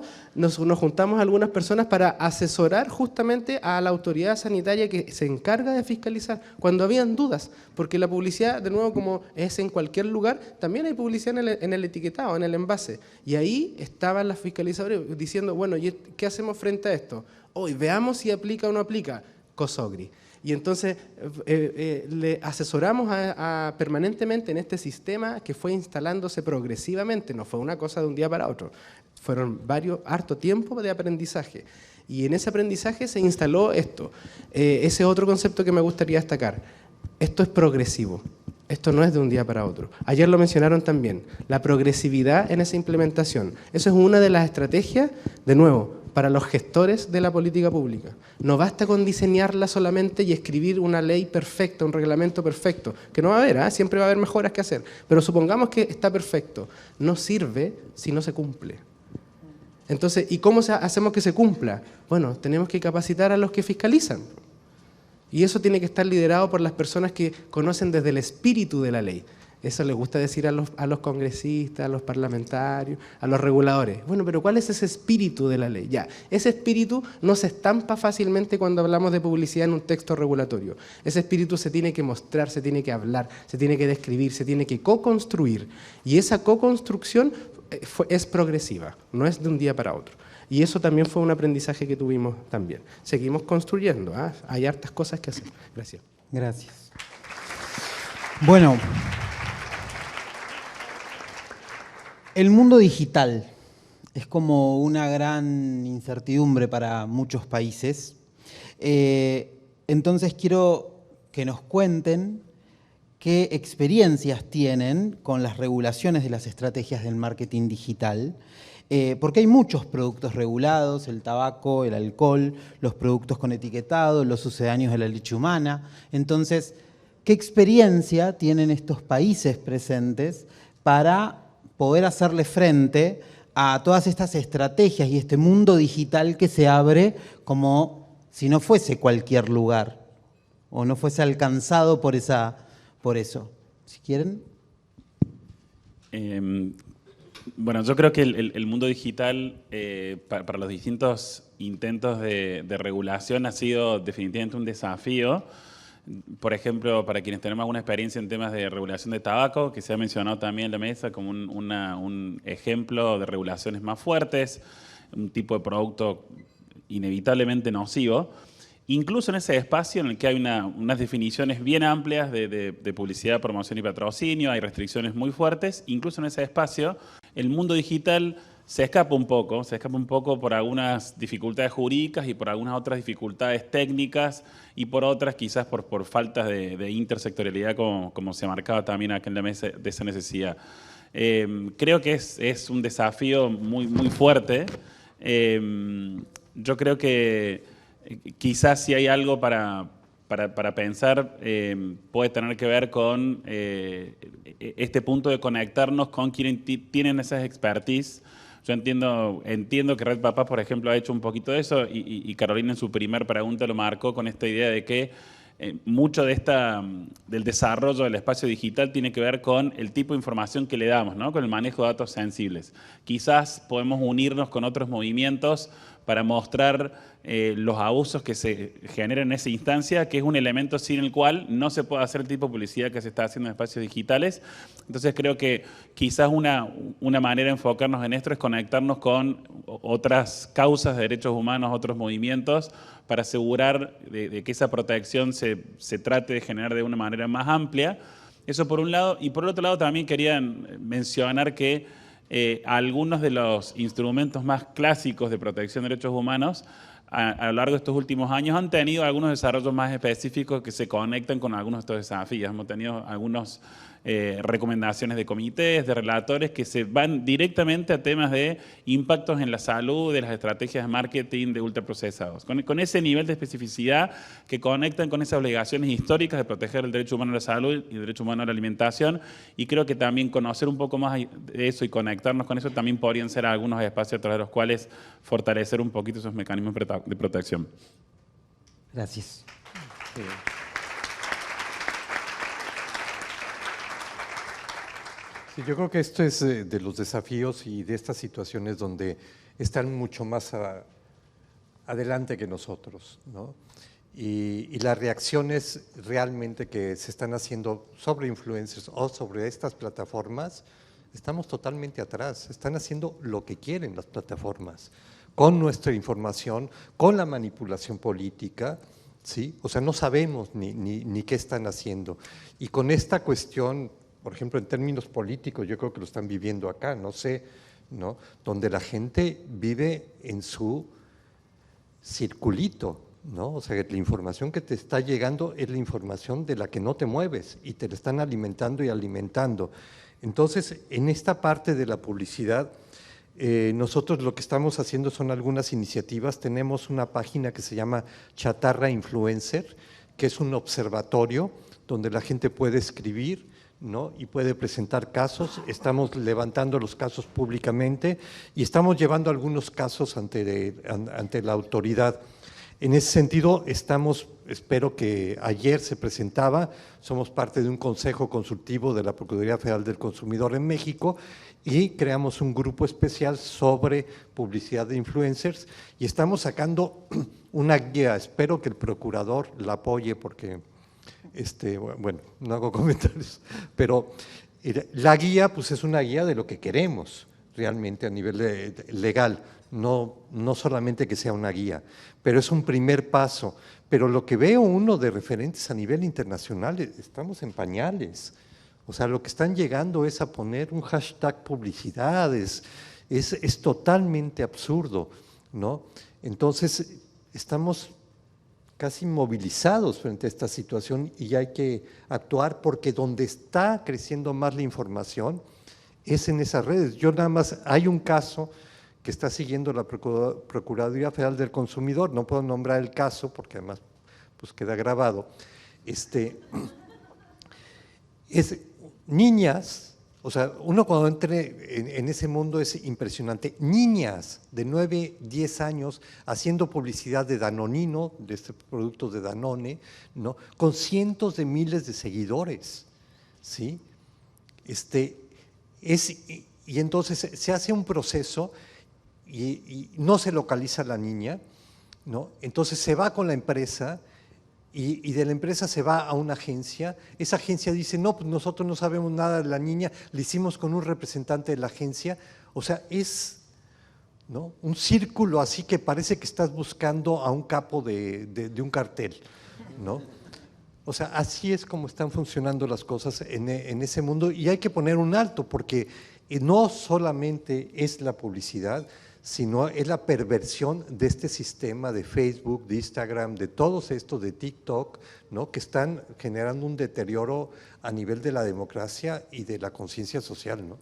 algunas personas para asesorar justamente a la autoridad sanitaria que se encarga de fiscalizar cuando habían dudas, porque la publicidad, de nuevo, como es en cualquier lugar, también hay publicidad en el etiquetado, en el envase. Y ahí estaban las fiscalizadoras diciendo, bueno, ¿qué hacemos frente a esto? Hoy veamos si aplica o no aplica COSOGRI. Y entonces le asesoramos permanentemente en este sistema que fue instalándose progresivamente, no fue una cosa de un día para otro, fueron harto tiempo de aprendizaje. Y en ese aprendizaje se instaló esto. Ese otro concepto que me gustaría destacar. Esto es progresivo. Esto no es de un día para otro. Ayer lo mencionaron también, la progresividad en esa implementación. Eso es una de las estrategias, de nuevo, para los gestores de la política pública. No basta con diseñarla solamente y escribir una ley perfecta, un reglamento perfecto, que no va a haber, siempre va a haber mejoras que hacer, pero supongamos que está perfecto. No sirve si no se cumple. Entonces, ¿y cómo hacemos que se cumpla? Bueno, tenemos que capacitar a los que fiscalizan. Y eso tiene que estar liderado por las personas que conocen desde el espíritu de la ley. Eso les gusta decir a los congresistas, a los parlamentarios, a los reguladores. Bueno, pero ¿cuál es ese espíritu de la ley? Ya, ese espíritu no se estampa fácilmente cuando hablamos de publicidad en un texto regulatorio. Ese espíritu se tiene que mostrar, se tiene que hablar, se tiene que describir, se tiene que co-construir. Y esa co-construcción es progresiva, no es de un día para otro. Y eso también fue un aprendizaje que tuvimos también. Seguimos construyendo, hay hartas cosas que hacer. Gracias. Gracias. Bueno, el mundo digital es como una gran incertidumbre para muchos países. Entonces quiero que nos cuenten qué experiencias tienen con las regulaciones de las estrategias del marketing digital, porque hay muchos productos regulados, el tabaco, el alcohol, los productos con etiquetado, los sucedáneos de la leche humana. Entonces, ¿qué experiencia tienen estos países presentes para poder hacerle frente a todas estas estrategias y este mundo digital que se abre como si no fuese cualquier lugar o no fuese alcanzado por eso? Si quieren. Bueno, yo creo que el mundo digital para los distintos intentos de regulación ha sido definitivamente un desafío. Por ejemplo, para quienes tenemos alguna experiencia en temas de regulación de tabaco, que se ha mencionado también en la mesa como un ejemplo de regulaciones más fuertes, un tipo de producto inevitablemente nocivo. Incluso en ese espacio en el que hay unas definiciones bien amplias de publicidad, promoción y patrocinio, hay restricciones muy fuertes, incluso en ese espacio el mundo digital se escapa un poco por algunas dificultades jurídicas y por algunas otras dificultades técnicas y por otras quizás por faltas de intersectorialidad como se marcaba también acá en la mesa de esa necesidad. Creo que es un desafío muy, muy fuerte. Yo creo que quizás si hay algo para pensar puede tener que ver con este punto de conectarnos con quienes tienen esas expertise Yo entiendo que Red Papás, por ejemplo, ha hecho un poquito de eso y Carolina en su primer pregunta lo marcó con esta idea de que mucho del desarrollo del espacio digital tiene que ver con el tipo de información que le damos, ¿no? Con el manejo de datos sensibles. Quizás podemos unirnos con otros movimientos para mostrar los abusos que se generan en esa instancia, que es un elemento sin el cual no se puede hacer el tipo de publicidad que se está haciendo en espacios digitales. Entonces creo que quizás una manera de enfocarnos en esto es conectarnos con otras causas de derechos humanos, otros movimientos, para asegurar de que esa protección se trate de generar de una manera más amplia. Eso por un lado. Y por el otro lado también quería mencionar que algunos de los instrumentos más clásicos de protección de derechos humanos a lo largo de estos últimos años han tenido algunos desarrollos más específicos que se conectan con algunos de estos desafíos. Hemos tenido algunas recomendaciones de comités, de relatores que se van directamente a temas de impactos en la salud, de las estrategias de marketing de ultraprocesados. Con ese nivel de especificidad que conectan con esas obligaciones históricas de proteger el derecho humano a la salud y el derecho humano a la alimentación, y creo que también conocer un poco más de eso y conectarnos con eso también podrían ser algunos espacios a través de los cuales fortalecer un poquito esos mecanismos de protección. Gracias. Sí. Sí, yo creo que esto es de los desafíos y de estas situaciones donde están mucho más adelante que nosotros, ¿no? Y las reacciones realmente que se están haciendo sobre influencers o sobre estas plataformas, estamos totalmente atrás. Están haciendo lo que quieren las plataformas, con nuestra información, con la manipulación política, ¿sí? O sea, no sabemos ni qué están haciendo. Y con esta cuestión, por ejemplo, en términos políticos, yo creo que lo están viviendo acá, no sé, ¿no? Donde la gente vive en su circulito, ¿no? O sea, la información que te está llegando es la información de la que no te mueves y te la están alimentando y alimentando. Entonces, en esta parte de la publicidad, nosotros lo que estamos haciendo son algunas iniciativas. Tenemos una página que se llama Chatarra Influencer, que es un observatorio donde la gente puede escribir, ¿no? Y puede presentar casos. Estamos levantando los casos públicamente y estamos llevando algunos casos ante la autoridad. En ese sentido, espero que ayer se presentaba, somos parte de un consejo consultivo de la Procuraduría Federal del Consumidor en México y creamos un grupo especial sobre publicidad de influencers y estamos sacando una guía. Espero que el procurador la apoye porque, bueno, no hago comentarios, pero la guía pues es una guía de lo que queremos realmente a nivel legal. No solamente que sea una guía, pero es un primer paso. Pero lo que veo uno de referentes a nivel internacional, estamos en pañales. O sea, lo que están llegando es a poner un hashtag publicidades, es totalmente absurdo, ¿no? Entonces, estamos casi movilizados frente a esta situación y hay que actuar porque donde está creciendo más la información es en esas redes. Yo nada más, hay un caso que está siguiendo la Procuraduría Federal del Consumidor, no puedo nombrar el caso porque además pues queda grabado, es niñas, o sea, uno cuando entre en ese mundo es impresionante, niñas de 9, 10 años haciendo publicidad de Danonino, de este producto de Danone, ¿no? Con cientos de miles de seguidores, ¿sí? Y entonces se hace un proceso y no se localiza la niña, ¿no? Entonces se va con la empresa y de la empresa se va a una agencia. Esa agencia dice, no, pues nosotros no sabemos nada de la niña, le hicimos con un representante de la agencia. O sea, es, ¿no?, un círculo así que parece que estás buscando a un capo de un cartel, ¿no? O sea, así es como están funcionando las cosas en ese mundo y hay que poner un alto porque no solamente es la publicidad, sino es la perversión de este sistema de Facebook, de Instagram, de todos estos, de TikTok, ¿no?, que están generando un deterioro a nivel de la democracia y de la conciencia social, ¿no?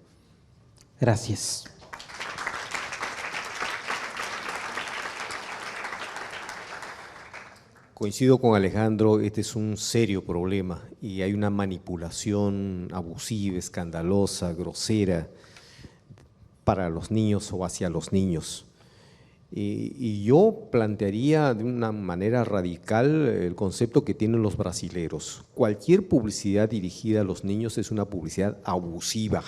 Gracias. Coincido con Alejandro, este es un serio problema y hay una manipulación abusiva, escandalosa, grosera para los niños o hacia los niños. Y yo plantearía de una manera radical el concepto que tienen los brasileros. Cualquier publicidad dirigida a los niños es una publicidad abusiva.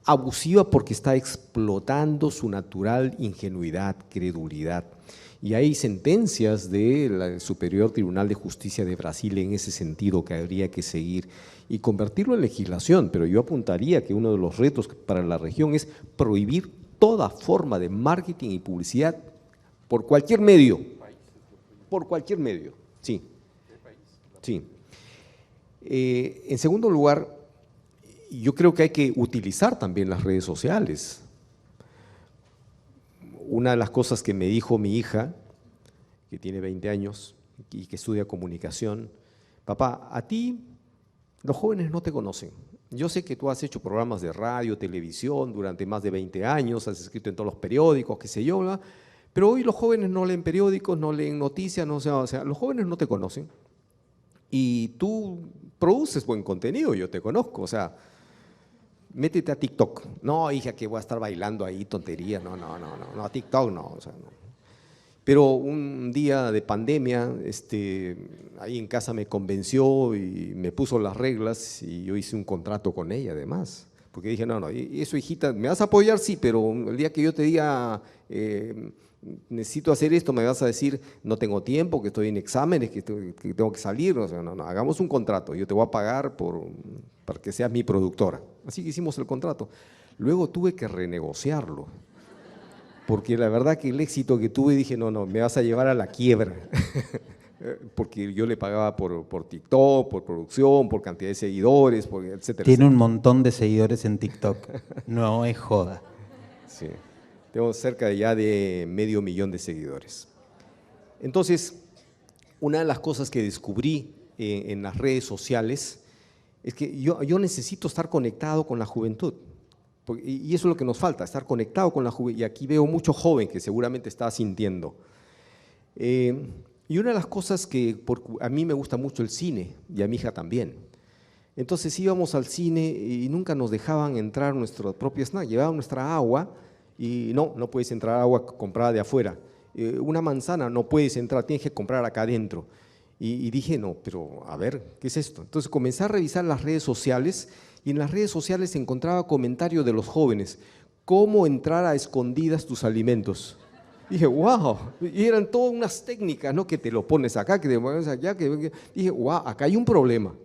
Abusiva porque está explotando su natural ingenuidad, credulidad. Y hay sentencias del Superior Tribunal de Justicia de Brasil en ese sentido que habría que seguir y convertirlo en legislación, pero yo apuntaría que uno de los retos para la región es prohibir toda forma de marketing y publicidad por cualquier medio. Por cualquier medio, sí. Sí. En segundo lugar, yo creo que hay que utilizar también las redes sociales. Una de las cosas que me dijo mi hija, que tiene 20 años y que estudia comunicación, papá, a ti los jóvenes no te conocen. Yo sé que tú has hecho programas de radio, televisión durante más de 20 años, has escrito en todos los periódicos, qué sé yo, ¿verdad? Pero hoy los jóvenes no leen periódicos, no leen noticias, no, o sea, los jóvenes no te conocen y tú produces buen contenido, yo te conozco, o sea, métete a TikTok. No, hija, que voy a estar bailando ahí, tonterías, no, a TikTok no, o sea, no. Pero un día de pandemia, ahí en casa me convenció y me puso las reglas y yo hice un contrato con ella además, porque dije, no, y eso, hijita, ¿me vas a apoyar? Sí, pero el día que yo te diga, necesito hacer esto, me vas a decir, no tengo tiempo, que estoy en exámenes, que tengo que salir, o sea, no, hagamos un contrato, yo te voy a pagar para que seas mi productora. Así que hicimos el contrato. Luego tuve que renegociarlo, porque la verdad que el éxito que tuve, dije, no, me vas a llevar a la quiebra, porque yo le pagaba por TikTok, por producción, por cantidad de seguidores, etcétera. Tiene un montón de seguidores en TikTok, no es joda. Sí, tengo cerca ya de 500.000 de seguidores. Entonces, una de las cosas que descubrí en las redes sociales es que yo necesito estar conectado con la juventud. Y eso es lo que nos falta, estar conectado con la juventud. Y aquí veo mucho joven que seguramente está sintiendo. Y una de las cosas que a mí me gusta mucho el cine, y a mi hija también. Entonces íbamos al cine y nunca nos dejaban entrar nuestro propio snack. Llevaban nuestra agua y no puedes entrar agua comprada de afuera. Una manzana no puedes entrar, tienes que comprar acá adentro. Y dije, no, pero a ver, ¿qué es esto? Entonces comencé a revisar las redes sociales y en las redes sociales encontraba comentarios de los jóvenes, ¿cómo entrar a escondidas tus alimentos? Dije, wow, y eran todas unas técnicas, ¿no? Que te lo pones acá, que te lo pones allá, dije, wow, acá hay un problema,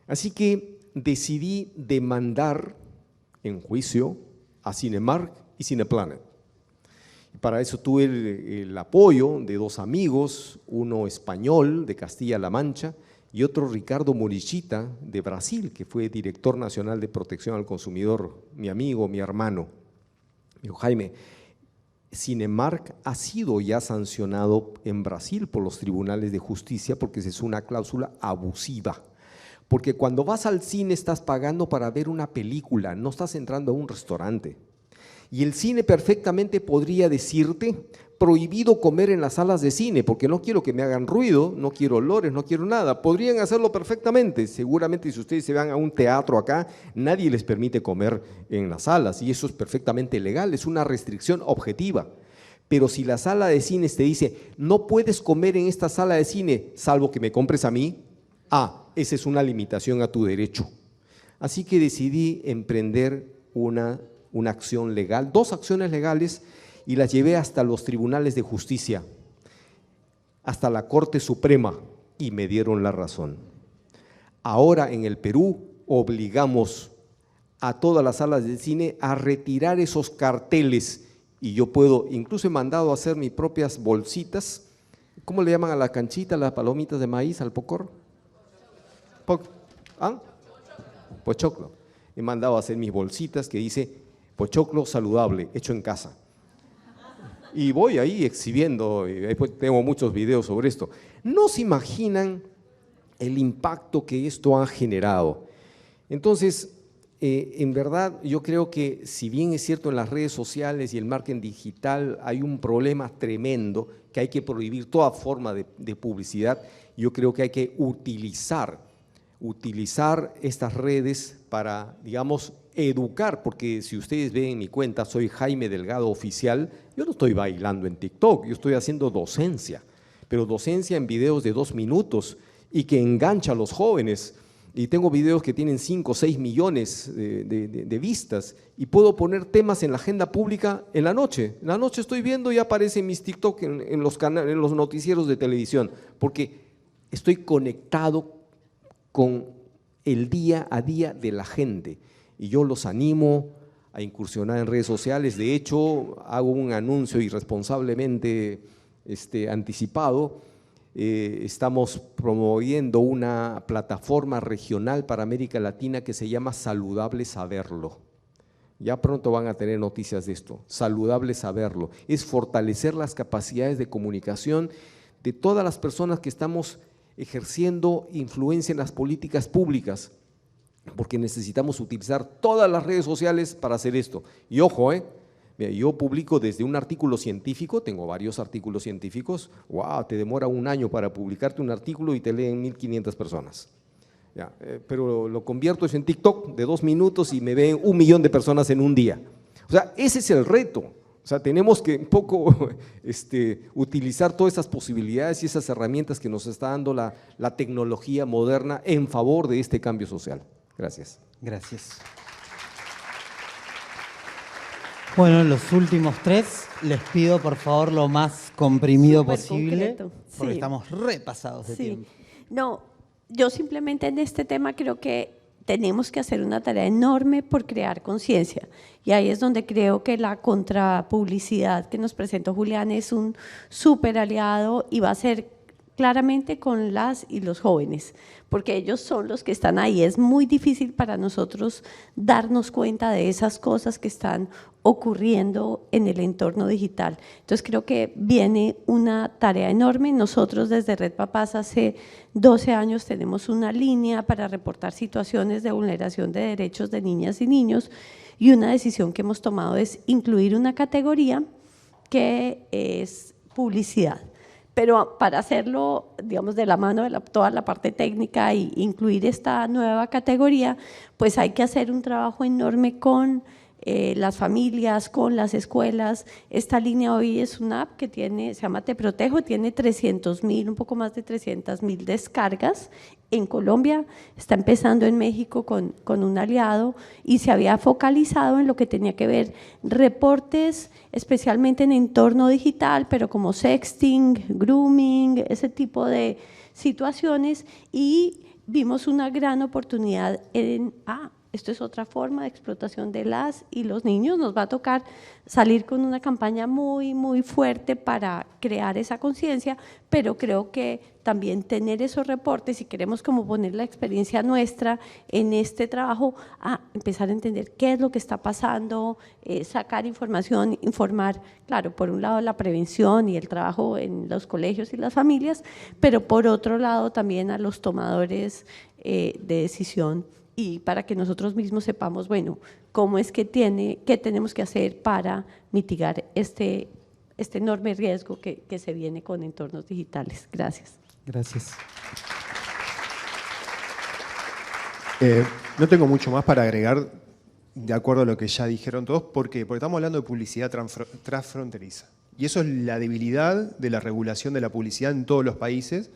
Así que decidí demandar en juicio a Cinemark y Cineplanet. Para eso tuve el apoyo de dos amigos, uno español de Castilla-La Mancha y otro Ricardo Morichita de Brasil, que fue director nacional de protección al consumidor, mi amigo, mi hermano. Me dijo, Jaime, Cinemark ha sido ya sancionado en Brasil por los tribunales de justicia porque es una cláusula abusiva. Porque cuando vas al cine estás pagando para ver una película, no estás entrando a un restaurante. Y el cine perfectamente podría decirte, prohibido comer en las salas de cine, porque no quiero que me hagan ruido, no quiero olores, no quiero nada. Podrían hacerlo perfectamente. Seguramente si ustedes se van a un teatro acá, nadie les permite comer en las salas, y eso es perfectamente legal, es una restricción objetiva. Pero si la sala de cines te dice, no puedes comer en esta sala de cine, salvo que me compres a mí, esa es una limitación a tu derecho. Así que decidí emprender una acción legal, 2 acciones legales, y las llevé hasta los tribunales de justicia, hasta la Corte Suprema, y me dieron la razón. Ahora en el Perú obligamos a todas las salas de cine a retirar esos carteles, y yo puedo, incluso he mandado a hacer mis propias bolsitas. ¿Cómo le llaman a la canchita, las palomitas de maíz, al pocor? Pochoclo. He mandado a hacer mis bolsitas que dice pochoclo saludable, hecho en casa. Y voy ahí exhibiendo, y después tengo muchos videos sobre esto. No se imaginan el impacto que esto ha generado. Entonces, en verdad, yo creo que si bien es cierto en las redes sociales y el marketing digital hay un problema tremendo, que hay que prohibir toda forma de publicidad, yo creo que hay que utilizar estas redes para, digamos, educar, porque si ustedes ven en mi cuenta, soy Jaime Delgado Oficial, yo no estoy bailando en TikTok, yo estoy haciendo docencia, pero docencia en videos de 2 minutos y que engancha a los jóvenes. Y tengo videos que tienen 5 o 6 millones de vistas y puedo poner temas en la agenda pública en la noche. En la noche estoy viendo y aparecen mis TikTok en los noticieros de televisión, porque estoy conectado con el día a día de la gente. Y yo los animo a incursionar en redes sociales. De hecho, hago un anuncio irresponsablemente anticipado. Estamos promoviendo una plataforma regional para América Latina que se llama Saludable Saberlo. Ya pronto van a tener noticias de esto. Saludable Saberlo. Es fortalecer las capacidades de comunicación de todas las personas que estamos ejerciendo influencia en las políticas públicas, porque necesitamos utilizar todas las redes sociales para hacer esto. Y ojo, mira, yo publico desde un artículo científico, tengo varios artículos científicos, wow, te demora 1 año para publicarte un artículo y te leen 1.500 personas. Ya, pero lo convierto eso en TikTok de 2 minutos y me ven 1 millón de personas en un día. O sea, ese es el reto. O sea, tenemos que un poco utilizar todas esas posibilidades y esas herramientas que nos está dando la tecnología moderna en favor de este cambio social. Gracias. Gracias. Bueno, los últimos 3 les pido por favor lo más comprimido posible, porque estamos repasados de tiempo. No, yo simplemente en este tema creo que tenemos que hacer una tarea enorme por crear conciencia, y ahí es donde creo que la contrapublicidad que nos presentó Julián es un súper aliado y va a ser claramente con las y los jóvenes, porque ellos son los que están ahí. Es muy difícil para nosotros darnos cuenta de esas cosas que están ocurriendo en el entorno digital. Entonces creo que viene una tarea enorme. Nosotros desde Red Papás hace 12 años tenemos una línea para reportar situaciones de vulneración de derechos de niñas y niños, y una decisión que hemos tomado es incluir una categoría que es publicidad. Pero para hacerlo, digamos, de la mano de toda la parte técnica e incluir esta nueva categoría, pues hay que hacer un trabajo enorme con las familias, con las escuelas. Esta línea hoy es una app que se llama Te Protejo, tiene 300.000, un poco más de 300.000 descargas. En Colombia, está empezando en México con un aliado, y se había focalizado en lo que tenía que ver reportes, especialmente en entorno digital, pero como sexting, grooming, ese tipo de situaciones, y vimos una gran oportunidad en, esto es otra forma de explotación de las y los niños. Nos va a tocar salir con una campaña muy, muy fuerte para crear esa conciencia, pero creo que también tener esos reportes, si queremos como poner la experiencia nuestra en este trabajo, a empezar a entender qué es lo que está pasando, sacar información, informar, claro, por un lado la prevención y el trabajo en los colegios y las familias, pero por otro lado también a los tomadores de decisión, y para que nosotros mismos sepamos, bueno, cómo es que qué tenemos que hacer para mitigar este enorme riesgo que se viene con entornos digitales. Gracias. Gracias. No tengo mucho más para agregar de acuerdo a lo que ya dijeron todos. ¿Por qué? Porque estamos hablando de publicidad transfronteriza. Y eso es la debilidad de la regulación de la publicidad en todos los países,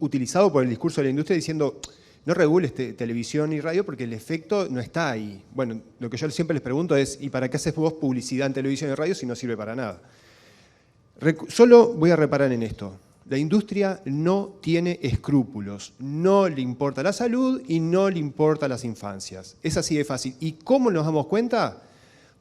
utilizado por el discurso de la industria diciendo no regules televisión y radio porque el efecto no está ahí. Bueno, lo que yo siempre les pregunto es, ¿y para qué haces vos publicidad en televisión y radio si no sirve para nada? Solo voy a reparar en esto. La industria no tiene escrúpulos, no le importa la salud y no le importa las infancias. Es así de fácil. ¿Y cómo nos damos cuenta?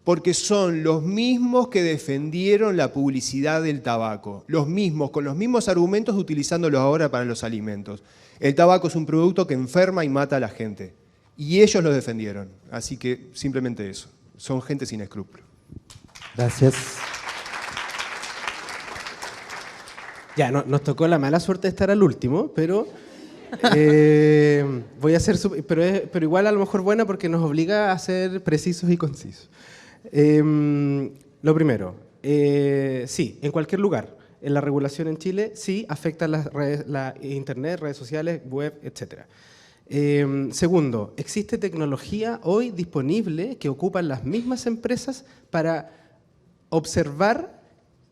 Porque son los mismos que defendieron la publicidad del tabaco, los mismos, con los mismos argumentos, utilizándolos ahora para los alimentos. El tabaco es un producto que enferma y mata a la gente, y ellos lo defendieron. Así que simplemente eso, son gente sin escrúpulos. Gracias. Ya, nos tocó la mala suerte de estar al último, pero voy a ser, pero igual a lo mejor buena porque nos obliga a ser precisos y concisos. Lo primero, sí, en cualquier lugar, en la regulación en Chile sí afecta la internet, redes sociales, web, etc. Segundo, existe tecnología hoy disponible que ocupan las mismas empresas para observar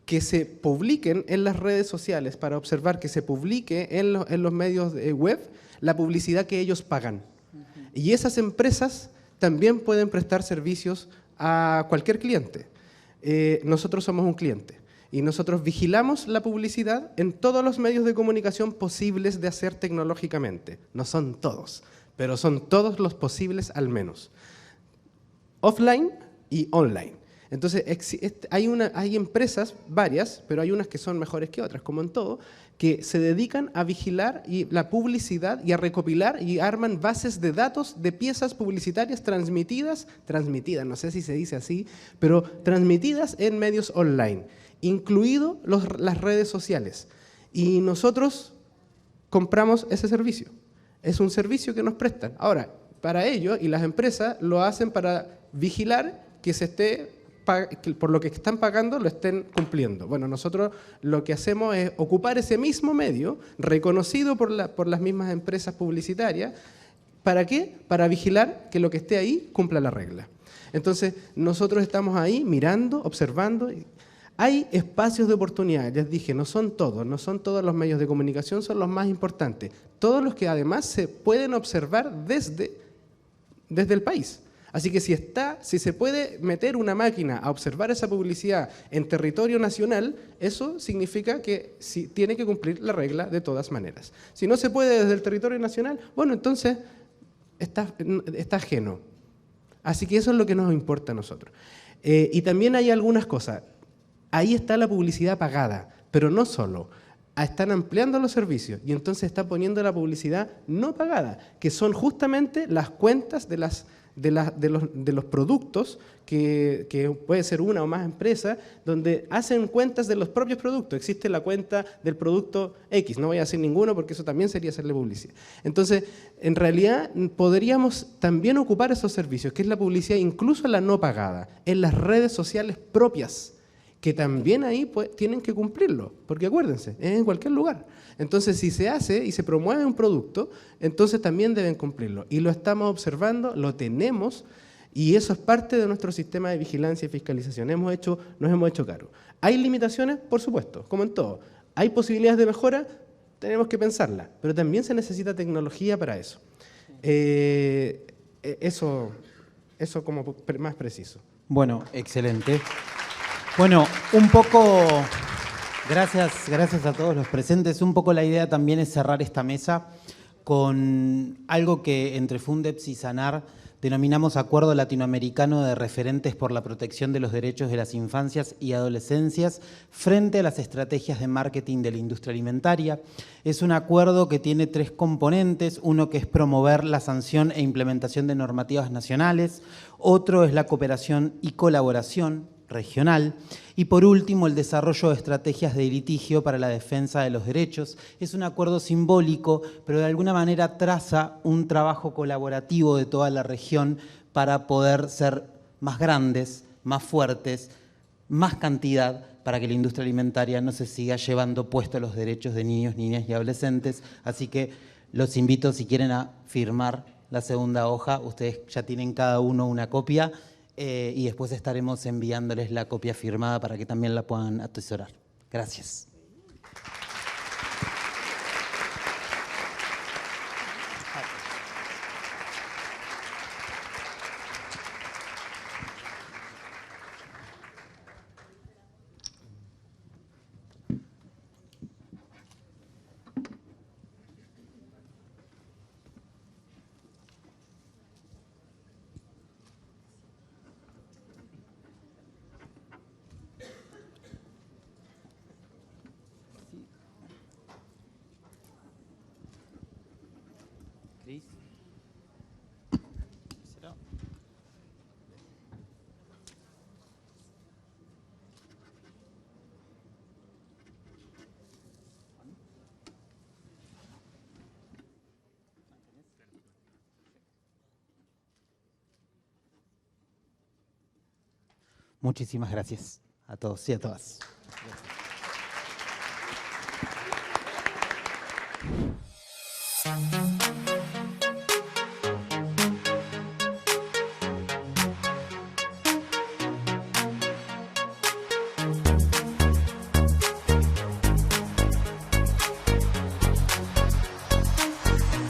que se publiquen en las redes sociales, para observar que se publique en los medios web la publicidad que ellos pagan. Y esas empresas también pueden prestar servicios a cualquier cliente. Nosotros somos un cliente y nosotros vigilamos la publicidad en todos los medios de comunicación posibles de hacer tecnológicamente. No son todos, pero son todos los posibles al menos. Offline y online. Entonces, hay empresas, varias, pero hay unas que son mejores que otras, como en todo, que se dedican a vigilar la publicidad y a recopilar y arman bases de datos de piezas publicitarias transmitidas, no sé si se dice así, pero transmitidas en medios online, incluido las redes sociales. Y nosotros compramos ese servicio. Es un servicio que nos prestan. Ahora, para ello, y las empresas lo hacen para vigilar que que por lo que están pagando lo estén cumpliendo. Bueno, nosotros lo que hacemos es ocupar ese mismo medio, reconocido por las mismas empresas publicitarias. ¿Para qué? Para vigilar que lo que esté ahí cumpla la regla. Entonces, nosotros estamos ahí mirando, observando. Hay espacios de oportunidad, les dije, no son todos los medios de comunicación, son los más importantes. Todos los que además se pueden observar desde el país. Así que si se puede meter una máquina a observar esa publicidad en territorio nacional, eso significa que tiene que cumplir la regla de todas maneras. Si no se puede desde el territorio nacional, bueno, entonces está ajeno. Así que eso es lo que nos importa a nosotros. Y también hay algunas cosas. Ahí está la publicidad pagada, pero no solo. Están ampliando los servicios y entonces están poniendo la publicidad no pagada, que son justamente las cuentas de los productos, que puede ser una o más empresas, donde hacen cuentas de los propios productos. Existe la cuenta del producto X, no voy a decir ninguno porque eso también sería hacerle publicidad. Entonces, en realidad, podríamos también ocupar esos servicios, que es la publicidad, incluso la no pagada, en las redes sociales propias, que también ahí tienen que cumplirlo, porque acuérdense, es en cualquier lugar. Entonces, si se hace y se promueve un producto, entonces también deben cumplirlo. Y lo estamos observando, lo tenemos, y eso es parte de nuestro sistema de vigilancia y fiscalización. Nos hemos hecho cargo. ¿Hay limitaciones? Por supuesto, como en todo. ¿Hay posibilidades de mejora? Tenemos que pensarla, pero también se necesita tecnología para eso. Eso como más preciso. Bueno, excelente. Bueno, un poco, gracias a todos los presentes. Un poco la idea también es cerrar esta mesa con algo que entre Fundeps y Sanar denominamos Acuerdo Latinoamericano de Referentes por la Protección de los Derechos de las Infancias y Adolescencias frente a las estrategias de marketing de la industria alimentaria. Es un acuerdo que tiene 3 componentes, uno que es promover la sanción e implementación de normativas nacionales, otro es la cooperación y colaboración regional y por último el desarrollo de estrategias de litigio para la defensa de los derechos. Es un acuerdo simbólico, pero de alguna manera traza un trabajo colaborativo de toda la región para poder ser más grandes, más fuertes, más cantidad para que la industria alimentaria no se siga llevando puestos los derechos de niños, niñas y adolescentes. Así que los invito, si quieren, a firmar la segunda hoja. Ustedes ya tienen cada uno una copia. Y después estaremos enviándoles la copia firmada para que también la puedan atesorar. Gracias. Muchísimas gracias a todos y a todas. Gracias.